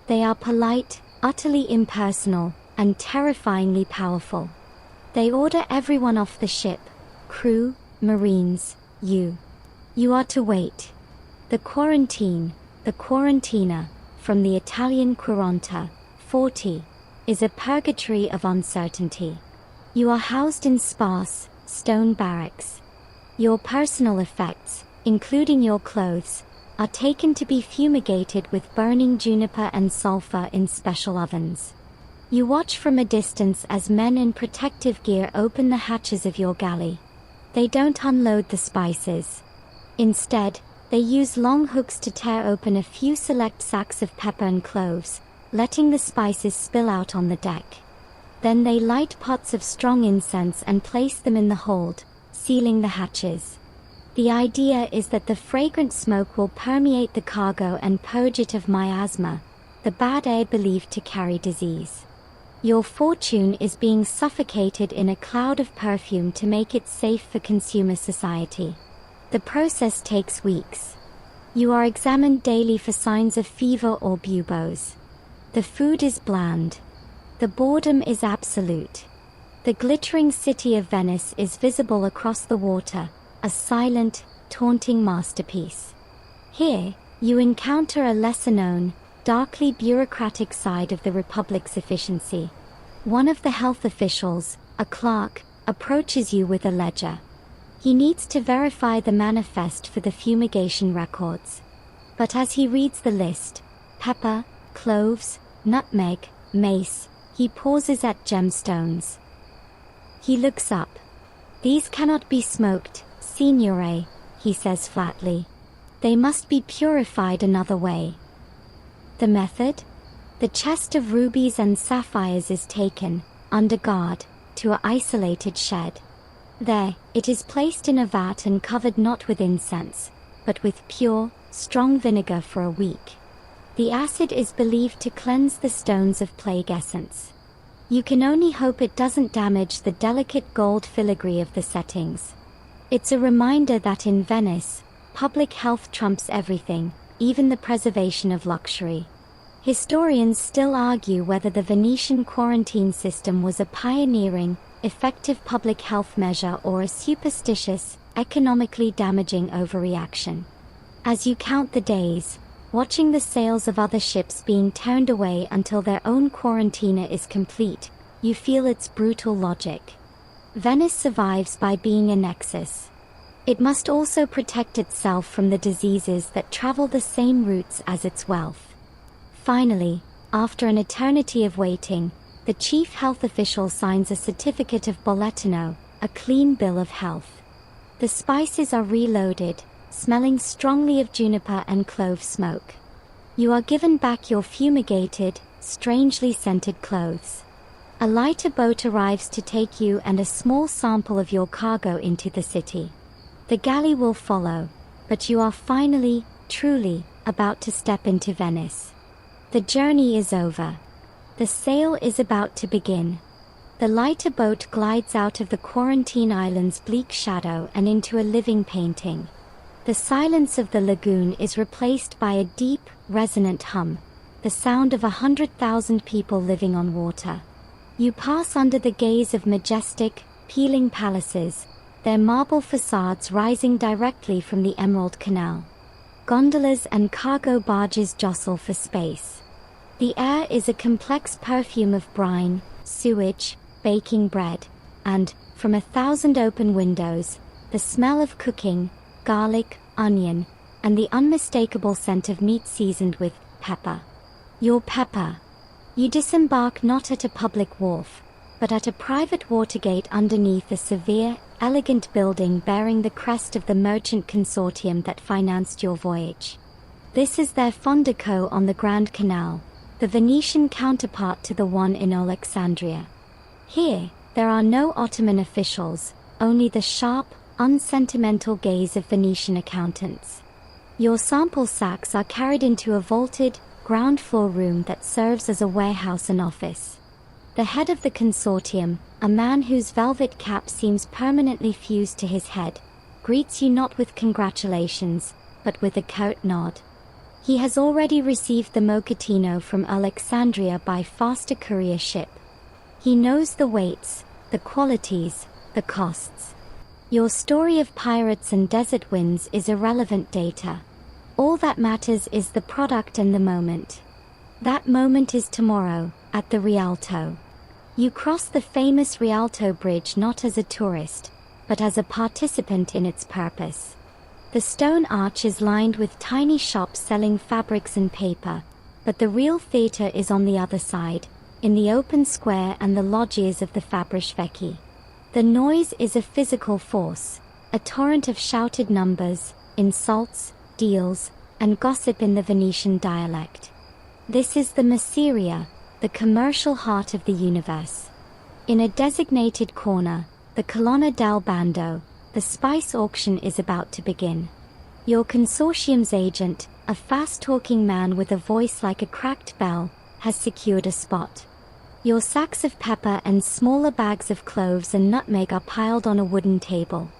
They are polite, utterly impersonal, and terrifyingly powerful. They order everyone off the ship, crew, marines, you. You are to wait. The quarantine, the quarantina, from the Italian quaranta, 40, is a purgatory of uncertainty. You are housed in sparse, stone barracks. Your personal effects, including your clothes, are taken to be fumigated with burning juniper and sulfur in special ovens. You watch from a distance as men in protective gear open the hatches of your galley. They don't unload the spices. Instead, they use long hooks to tear open a few select sacks of pepper and cloves, letting the spices spill out on the deck. Then they light pots of strong incense and place them in the hold, sealing the hatches. The idea is that the fragrant smoke will permeate the cargo and purge it of miasma, the bad air believed to carry disease. Your fortune is being suffocated in a cloud of perfume to make it safe for consumer society. The process takes weeks. You are examined daily for signs of fever or buboes. The food is bland. The boredom is absolute. The glittering city of Venice is visible across the water, a silent, taunting masterpiece. Here, you encounter a lesser-known, darkly bureaucratic side of the Republic's efficiency. One of the health officials, a clerk, approaches you with a ledger. He needs to verify the manifest for the fumigation records. But as he reads the list, pepper, cloves, nutmeg, mace, he pauses at gemstones. He looks up. "These cannot be smoked, signore," he says flatly. "They must be purified another way." The method? The chest of rubies and sapphires is taken, under guard, to an isolated shed. There, it is placed in a vat and covered not with incense, but with pure, strong vinegar for a week. The acid is believed to cleanse the stones of plague essence. You can only hope it doesn't damage the delicate gold filigree of the settings. It's a reminder that in Venice, public health trumps everything, even the preservation of luxury. Historians still argue whether the Venetian quarantine system was a pioneering, effective public health measure or a superstitious, economically damaging overreaction. As you count the days, watching the sails of other ships being turned away until their own quarantina is complete, you feel its brutal logic. Venice survives by being a nexus. It must also protect itself from the diseases that travel the same routes as its wealth. Finally, after an eternity of waiting, the chief health official signs a certificate of bollettino, a clean bill of health. The spices are reloaded, smelling strongly of juniper and clove smoke. You are given back your fumigated, strangely scented clothes. A lighter boat arrives to take you and a small sample of your cargo into the city. The galley will follow, but you are finally, truly, about to step into Venice. The journey is over. The sail is about to begin. The lighter boat glides out of the quarantine island's bleak shadow and into a living painting. The silence of the lagoon is replaced by a deep, resonant hum, the sound of 100,000 people living on water. You pass under the gaze of majestic, peeling palaces, their marble facades rising directly from the Emerald Canal. Gondolas and cargo barges jostle for space. The air is a complex perfume of brine, sewage, baking bread, and, from 1,000 open windows, the smell of cooking, garlic, onion, and the unmistakable scent of meat seasoned with pepper. Your pepper. You disembark not at a public wharf, but at a private watergate underneath a severe, elegant building bearing the crest of the merchant consortium that financed your voyage. This is their fondico on the Grand Canal, the Venetian counterpart to the one in Alexandria. Here, there are no Ottoman officials, only the sharp, unsentimental gaze of Venetian accountants. Your sample sacks are carried into a vaulted, ground-floor room that serves as a warehouse and office. The head of the consortium, a man whose velvet cap seems permanently fused to his head, greets you not with congratulations, but with a curt nod. He has already received the mochattino from Alexandria by faster courier ship. He knows the weights, the qualities, the costs. Your story of pirates and desert winds is irrelevant data. All that matters is the product and the moment. That moment is tomorrow, at the Rialto. You cross the famous Rialto Bridge not as a tourist, but as a participant in its purpose. The stone arch is lined with tiny shops selling fabrics and paper, but the real theatre is on the other side, in the open square and the loggias of the Fabrish Vecchi. The noise is a physical force, a torrent of shouted numbers, insults, deals, and gossip in the Venetian dialect. This is the Masseria, the commercial heart of the universe. In a designated corner, the Colonna del Bando, the spice auction is about to begin. Your consortium's agent, a fast-talking man with a voice like a cracked bell, has secured a spot. Your sacks of pepper and smaller bags of cloves and nutmeg are piled on a wooden table.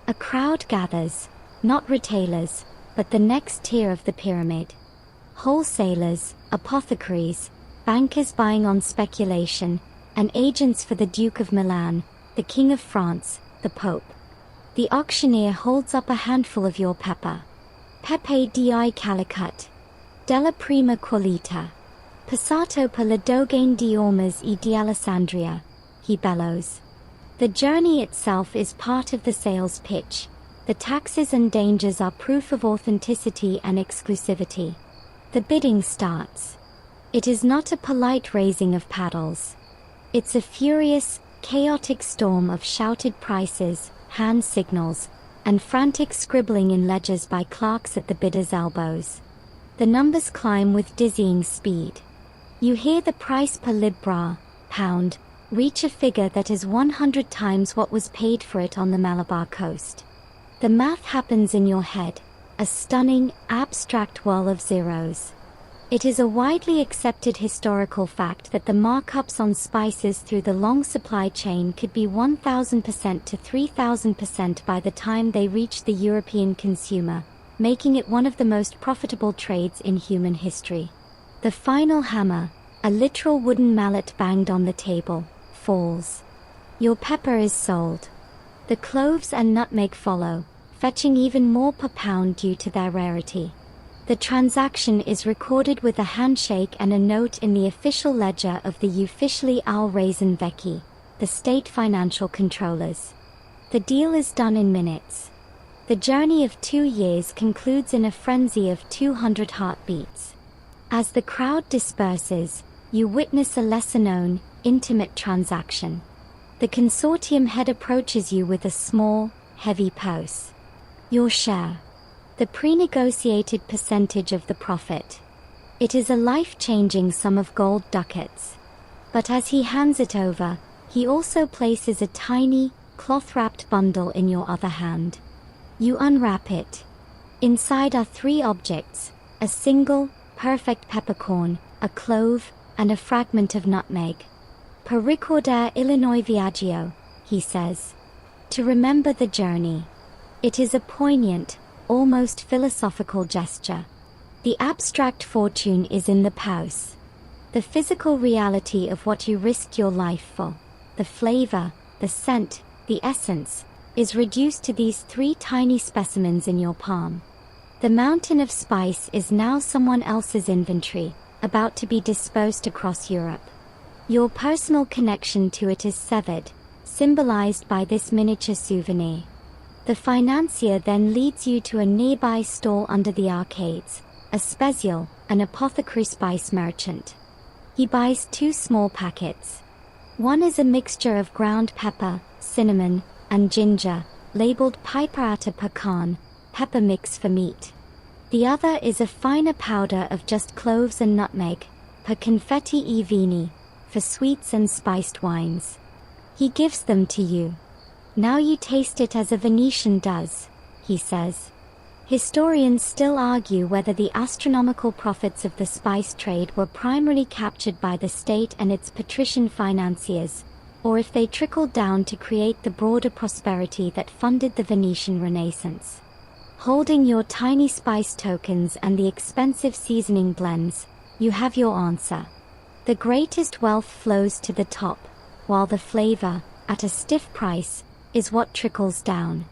A crowd gathers, not retailers, but the next tier of the pyramid. Wholesalers, apothecaries, bankers buying on speculation, and agents for the Duke of Milan, the King of France, the Pope. The auctioneer holds up a handful of your pepper. Pepe di Calicut. Della prima qualità. Passato per la dogane di Ormas e di Alessandria, he bellows. The journey itself is part of the sales pitch. The taxes and dangers are proof of authenticity and exclusivity. The bidding starts. It is not a polite raising of paddles. It's a furious, chaotic storm of shouted prices, hand signals, and frantic scribbling in ledgers by clerks at the bidders' elbows. The numbers climb with dizzying speed. You hear the price per libra, pound, reach a figure that is 100 times what was paid for it on the Malabar coast. The math happens in your head, a stunning, abstract whirl of zeros. It is a widely accepted historical fact that the markups on spices through the long supply chain could be 1,000% to 3,000% by the time they reach the European consumer, making it one of the most profitable trades in human history. The final hammer, a literal wooden mallet banged on the table, falls. Your pepper is sold. The cloves and nutmeg follow, fetching even more per pound due to their rarity. The transaction is recorded with a handshake and a note in the official ledger of the Ufficiali al Raisin Vecchi, the state financial controllers. The deal is done in minutes. The journey of 2 years concludes in a frenzy of 200 heartbeats. As the crowd disperses, you witness a lesser-known, intimate transaction. The consortium head approaches you with a small, heavy purse. Your share. The pre-negotiated percentage of the profit. It is a life-changing sum of gold ducats. But as he hands it over, he also places a tiny, cloth-wrapped bundle in your other hand. You unwrap it. Inside are 3 objects: a single, perfect peppercorn, a clove, and a fragment of nutmeg. Per ricordare Illinois Viaggio, he says. To remember the journey. It is a poignant, almost philosophical gesture. The abstract fortune is in the purse. The physical reality of what you risked your life for, the flavor, the scent, the essence, is reduced to these 3 tiny specimens in your palm. The mountain of spice is now someone else's inventory, about to be dispersed across Europe. Your personal connection to it is severed, symbolized by this miniature souvenir. The financier then leads you to a nearby stall under the arcades, a special, an apothecary spice merchant. He buys 2 small packets. One is a mixture of ground pepper, cinnamon, and ginger, labeled Piperata Pecan, pepper mix for meat. The other is a finer powder of just cloves and nutmeg, per confetti e vini, for sweets and spiced wines. He gives them to you. Now you taste it as a Venetian does, he says. Historians still argue whether the astronomical profits of the spice trade were primarily captured by the state and its patrician financiers, or if they trickled down to create the broader prosperity that funded the Venetian Renaissance. Holding your tiny spice tokens and the expensive seasoning blends, you have your answer. The greatest wealth flows to the top, while the flavor, at a stiff price, is what trickles down.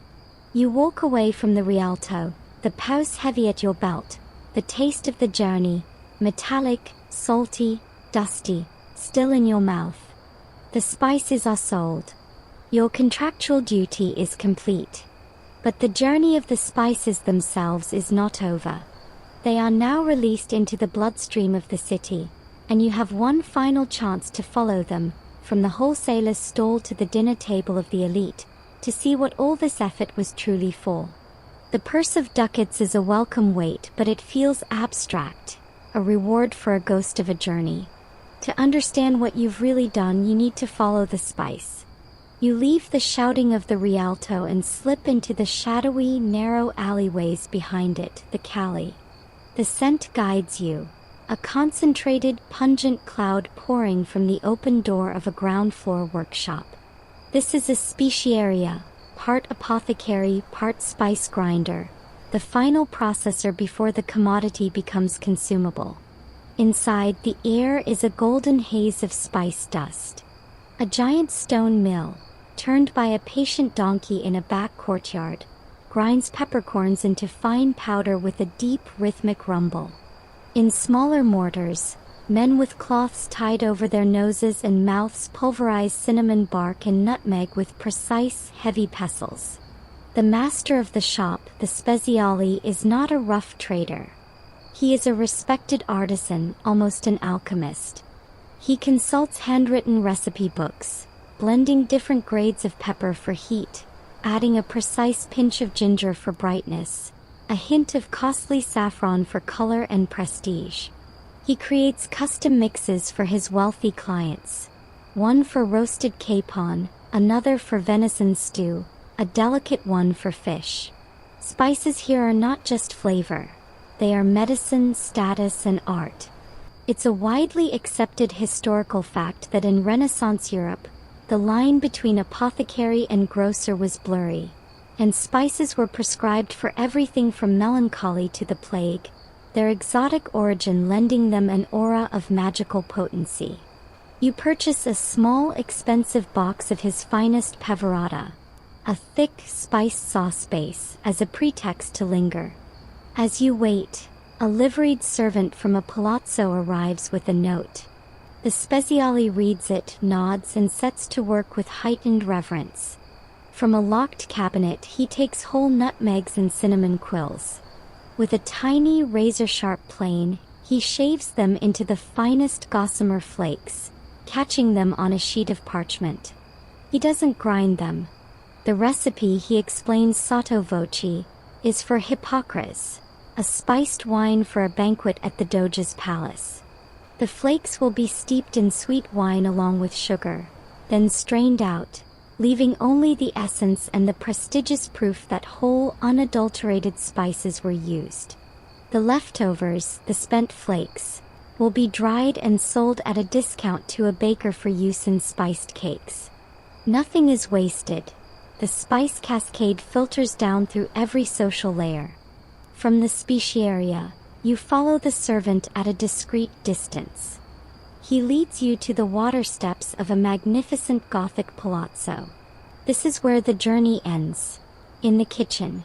You walk away from the Rialto, the purse heavy at your belt, the taste of the journey, metallic, salty, dusty, still in your mouth. The spices are sold. Your contractual duty is complete. But the journey of the spices themselves is not over. They are now released into the bloodstream of the city, and you have one final chance to follow them, from the wholesaler's stall to the dinner table of the elite, to see what all this effort was truly for. The purse of ducats is a welcome weight, but it feels abstract, a reward for a ghost of a journey. To understand what you've really done, you need to follow the spice. You leave the shouting of the Rialto and slip into the shadowy, narrow alleyways behind it, the Cali. The scent guides you, a concentrated, pungent cloud pouring from the open door of a ground-floor workshop. This is a speciaria, part apothecary, part spice grinder, the final processor before the commodity becomes consumable. Inside, the air is a golden haze of spice dust. A giant stone mill, turned by a patient donkey in a back courtyard, grinds peppercorns into fine powder with a deep rhythmic rumble. In smaller mortars, men with cloths tied over their noses and mouths pulverize cinnamon bark and nutmeg with precise, heavy pestles. The master of the shop, the Speziali, is not a rough trader. He is a respected artisan, almost an alchemist. He consults handwritten recipe books, blending different grades of pepper for heat, adding a precise pinch of ginger for brightness, a hint of costly saffron for color and prestige. He creates custom mixes for his wealthy clients, one for roasted capon, another for venison stew, a delicate one for fish. Spices here are not just flavor. They are medicine, status, and art. It's a widely accepted historical fact that in Renaissance Europe, the line between apothecary and grocer was blurry, and spices were prescribed for everything from melancholy to the plague, their exotic origin lending them an aura of magical potency. You purchase a small, expensive box of his finest peverata. a thick, spiced sauce base, as a pretext to linger. As you wait, a liveried servant from a palazzo arrives with a note. The Speziale reads it, nods, and sets to work with heightened reverence. From a locked cabinet he takes whole nutmegs and cinnamon quills. With a tiny, razor-sharp plane, he shaves them into the finest gossamer flakes, catching them on a sheet of parchment. He doesn't grind them. The recipe, he explains sotto voce, is for hippocras, a spiced wine for a banquet at the Doge's palace. The flakes will be steeped in sweet wine along with sugar, then strained out, leaving only the essence and the prestigious proof that whole, unadulterated spices were used. The leftovers, the spent flakes, will be dried and sold at a discount to a baker for use in spiced cakes. Nothing is wasted. The spice cascade filters down through every social layer. From the speciaria, you follow the servant at a discreet distance. He leads you to the water steps of a magnificent Gothic palazzo. This is where the journey ends. In the kitchen.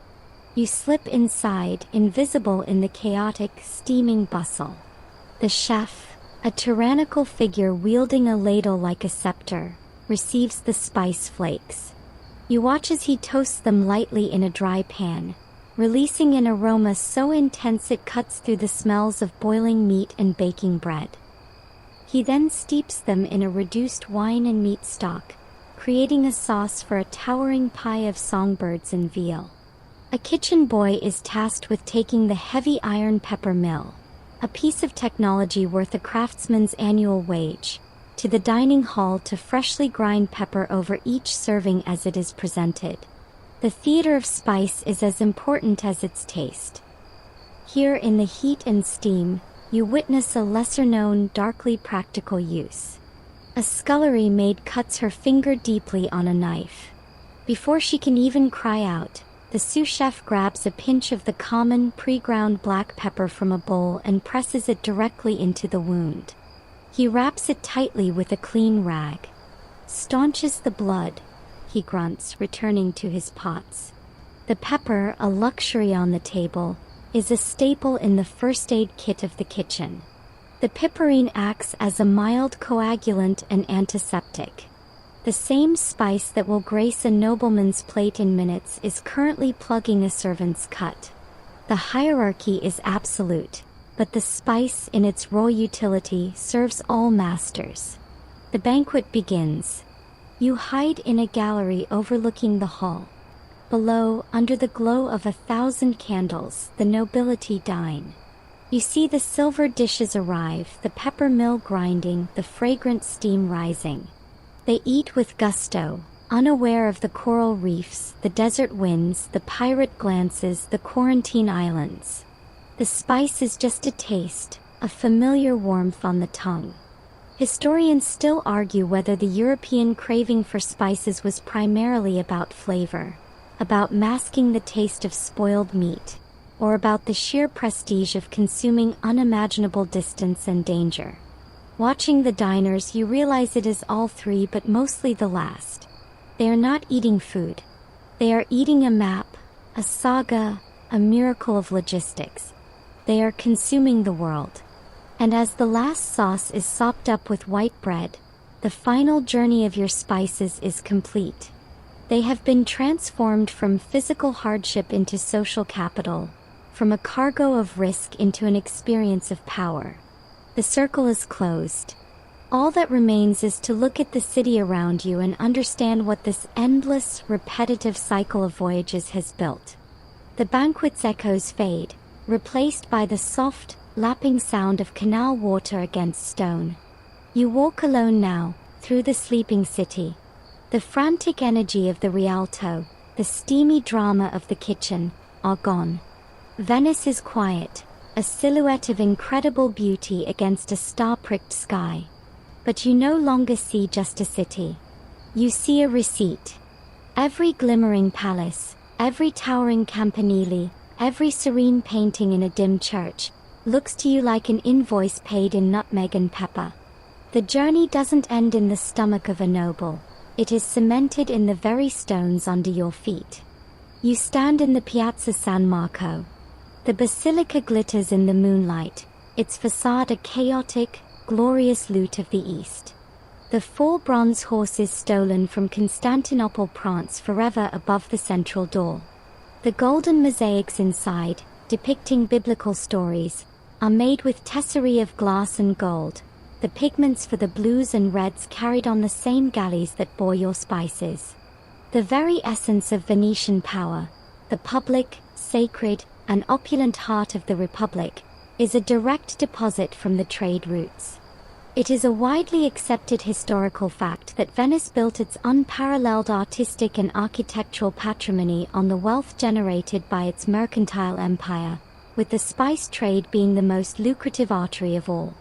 You slip inside, invisible in the chaotic, steaming bustle. The chef, a tyrannical figure wielding a ladle like a scepter, receives the spice flakes. You watch as he toasts them lightly in a dry pan, releasing an aroma so intense it cuts through the smells of boiling meat and baking bread. He then steeps them in a reduced wine and meat stock, creating a sauce for a towering pie of songbirds and veal. A kitchen boy is tasked with taking the heavy iron pepper mill, a piece of technology worth a craftsman's annual wage, to the dining hall to freshly grind pepper over each serving as it is presented. The theater of spice is as important as its taste. Here in the heat and steam, you witness a lesser-known, darkly practical use. A scullery maid cuts her finger deeply on a knife. Before she can even cry out, the sous chef grabs a pinch of the common, pre-ground black pepper from a bowl and presses it directly into the wound. He wraps it tightly with a clean rag. Staunches the blood, he grunts, returning to his pots. The pepper, a luxury on the table, is a staple in the first aid kit of the kitchen. The piperine acts as a mild coagulant and antiseptic. The same spice that will grace a nobleman's plate in minutes is currently plugging a servant's cut. The hierarchy is absolute, but the spice in its raw utility serves all masters. The banquet begins. You hide in a gallery overlooking the hall. Below, under the glow of 1,000 candles, the nobility dine. You see the silver dishes arrive, the pepper mill grinding, the fragrant steam rising. They eat with gusto, unaware of the coral reefs, the desert winds, the pirate glances, the quarantine islands. The spice is just a taste, a familiar warmth on the tongue. Historians still argue whether the European craving for spices was primarily about flavor, about masking the taste of spoiled meat, or about the sheer prestige of consuming unimaginable distance and danger. Watching the diners, you realize it is all three, but mostly the last. They are not eating food. They are eating a map, a saga, a miracle of logistics. They are consuming the world. And as the last sauce is sopped up with white bread, the final journey of your spices is complete. They have been transformed from physical hardship into social capital, from a cargo of risk into an experience of power. The circle is closed. All that remains is to look at the city around you and understand what this endless, repetitive cycle of voyages has built. The banquet's echoes fade, replaced by the soft, lapping sound of canal water against stone. You walk alone now, through the sleeping city. The frantic energy of the Rialto, the steamy drama of the kitchen, are gone. Venice is quiet, a silhouette of incredible beauty against a star-pricked sky. But you no longer see just a city. You see a receipt. Every glimmering palace, every towering campanile, every serene painting in a dim church, looks to you like an invoice paid in nutmeg and pepper. The journey doesn't end in the stomach of a noble. It is cemented in the very stones under your feet. You stand in the Piazza San Marco. The basilica glitters in the moonlight, its facade a chaotic, glorious loot of the East. The 4 bronze horses stolen from Constantinople prance forever above the central door. The golden mosaics inside, depicting biblical stories, are made with tesserae of glass and gold, the pigments for the blues and reds carried on the same galleys that bore your spices. The very essence of Venetian power, the public, sacred, and opulent heart of the Republic, is a direct deposit from the trade routes. It is a widely accepted historical fact that Venice built its unparalleled artistic and architectural patrimony on the wealth generated by its mercantile empire, with the spice trade being the most lucrative artery of all.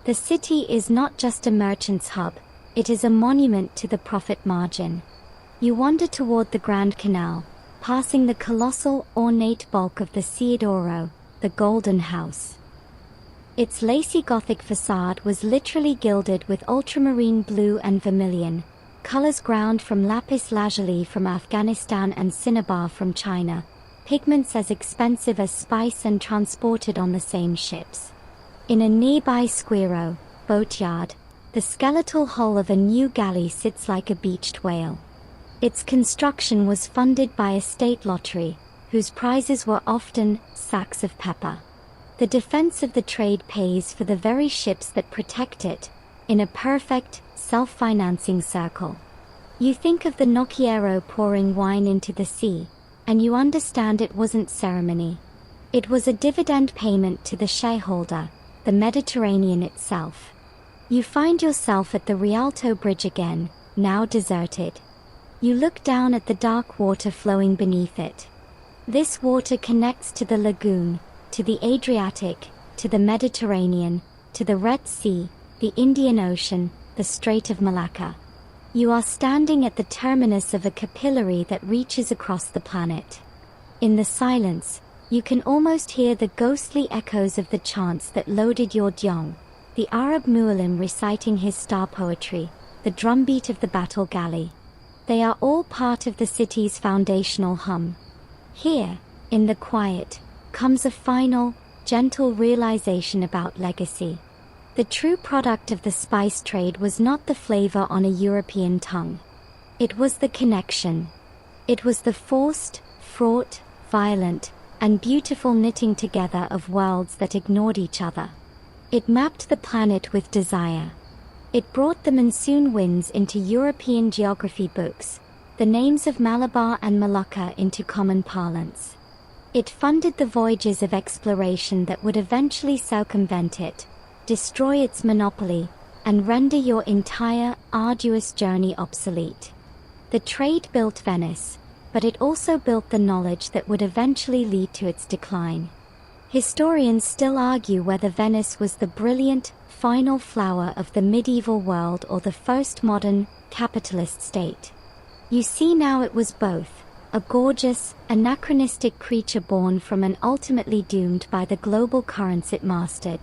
The city is not just a merchant's hub, it is a monument to the profit margin. You wander toward the Grand Canal, passing the colossal, ornate bulk of the Ciudad d'Oro, the Golden House. Its lacy Gothic facade was literally gilded with ultramarine blue and vermilion, colors ground from lapis lazuli from Afghanistan and cinnabar from China, pigments as expensive as spice and transported on the same ships. In a nearby squiro, boatyard, the skeletal hull of a new galley sits like a beached whale. Its construction was funded by a state lottery, whose prizes were often sacks of pepper. The defense of the trade pays for the very ships that protect it, in a perfect, self-financing circle. You think of the Nocchiero pouring wine into the sea, and you understand it wasn't ceremony. It was a dividend payment to the shareholder, the Mediterranean itself. You find yourself at the Rialto Bridge again, now deserted. You look down at the dark water flowing beneath it. This water connects to the lagoon, to the Adriatic, to the Mediterranean, to the Red Sea, the Indian Ocean, the Strait of Malacca. You are standing at the terminus of a capillary that reaches across the planet. In the silence, you can almost hear the ghostly echoes of the chants that loaded your Diong, the Arab Muallim reciting his star poetry, the drumbeat of the battle galley. They are all part of the city's foundational hum. Here, in the quiet, comes a final, gentle realization about legacy. The true product of the spice trade was not the flavor on a European tongue. It was the connection. It was the forced, fraught, violent, and beautiful knitting together of worlds that ignored each other. It mapped the planet with desire. It brought the monsoon winds into European geography books, the names of Malabar and Malacca into common parlance. It funded the voyages of exploration that would eventually circumvent it, destroy its monopoly, and render your entire, arduous journey obsolete. The trade built Venice, but it also built the knowledge that would eventually lead to its decline. Historians still argue whether Venice was the brilliant, final flower of the medieval world or the first modern, capitalist state. You see now it was both, a gorgeous, anachronistic creature born from and ultimately doomed by the global currents it mastered.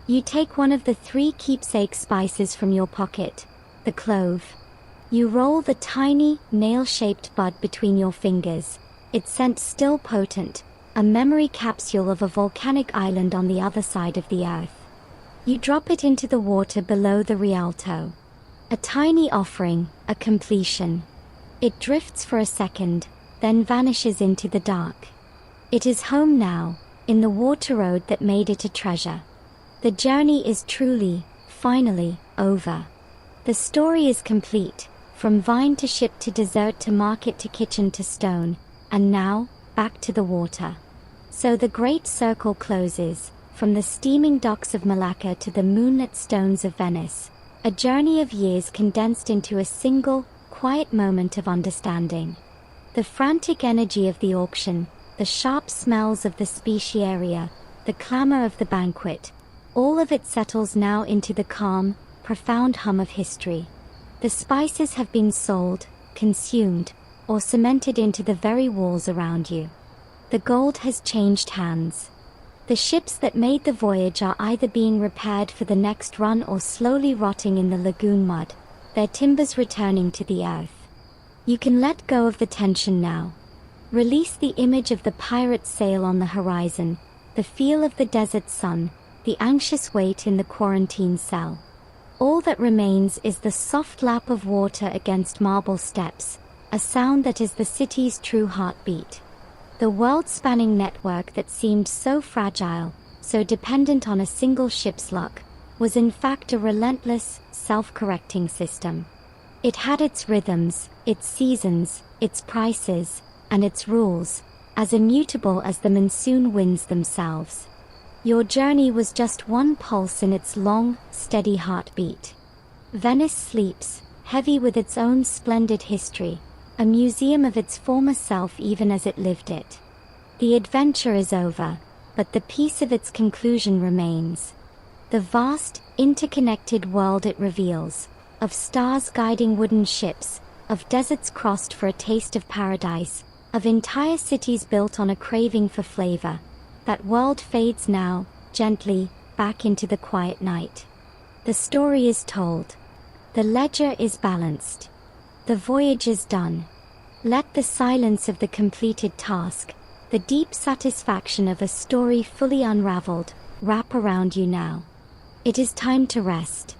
You take one of the 3 keepsake spices from your pocket, the clove. You roll the tiny, nail-shaped bud between your fingers, its scent still potent, a memory capsule of a volcanic island on the other side of the earth. You drop it into the water below the Rialto. A tiny offering, a completion. It drifts for a second, then vanishes into the dark. It is home now, in the water road that made it a treasure. The journey is truly, finally, over. The story is complete, from vine to ship to dessert to market to kitchen to stone, and now, back to the water. So the great circle closes, from the steaming docks of Malacca to the moonlit stones of Venice, a journey of years condensed into a single, quiet moment of understanding. The frantic energy of the auction, the sharp smells of the speciaria, the clamor of the banquet, all of it settles now into the calm, profound hum of history. The spices have been sold, consumed, or cemented into the very walls around you. The gold has changed hands. The ships that made the voyage are either being repaired for the next run or slowly rotting in the lagoon mud, their timbers returning to the earth. You can let go of the tension now. Release the image of the pirate's sail on the horizon, the feel of the desert sun, the anxious wait in the quarantine cell. All that remains is the soft lap of water against marble steps, a sound that is the city's true heartbeat. The world-spanning network that seemed so fragile, so dependent on a single ship's luck, was in fact a relentless, self-correcting system. It had its rhythms, its seasons, its prices, and its rules, as immutable as the monsoon winds themselves. Your journey was just one pulse in its long, steady heartbeat. Venice sleeps, heavy with its own splendid history, a museum of its former self even as it lived it. The adventure is over, but the peace of its conclusion remains. The vast, interconnected world it reveals, of stars guiding wooden ships, of deserts crossed for a taste of paradise, of entire cities built on a craving for flavor, that world fades now, gently, back into the quiet night. The story is told. The ledger is balanced. The voyage is done. Let the silence of the completed task, the deep satisfaction of a story fully unraveled, wrap around you now. It is time to rest.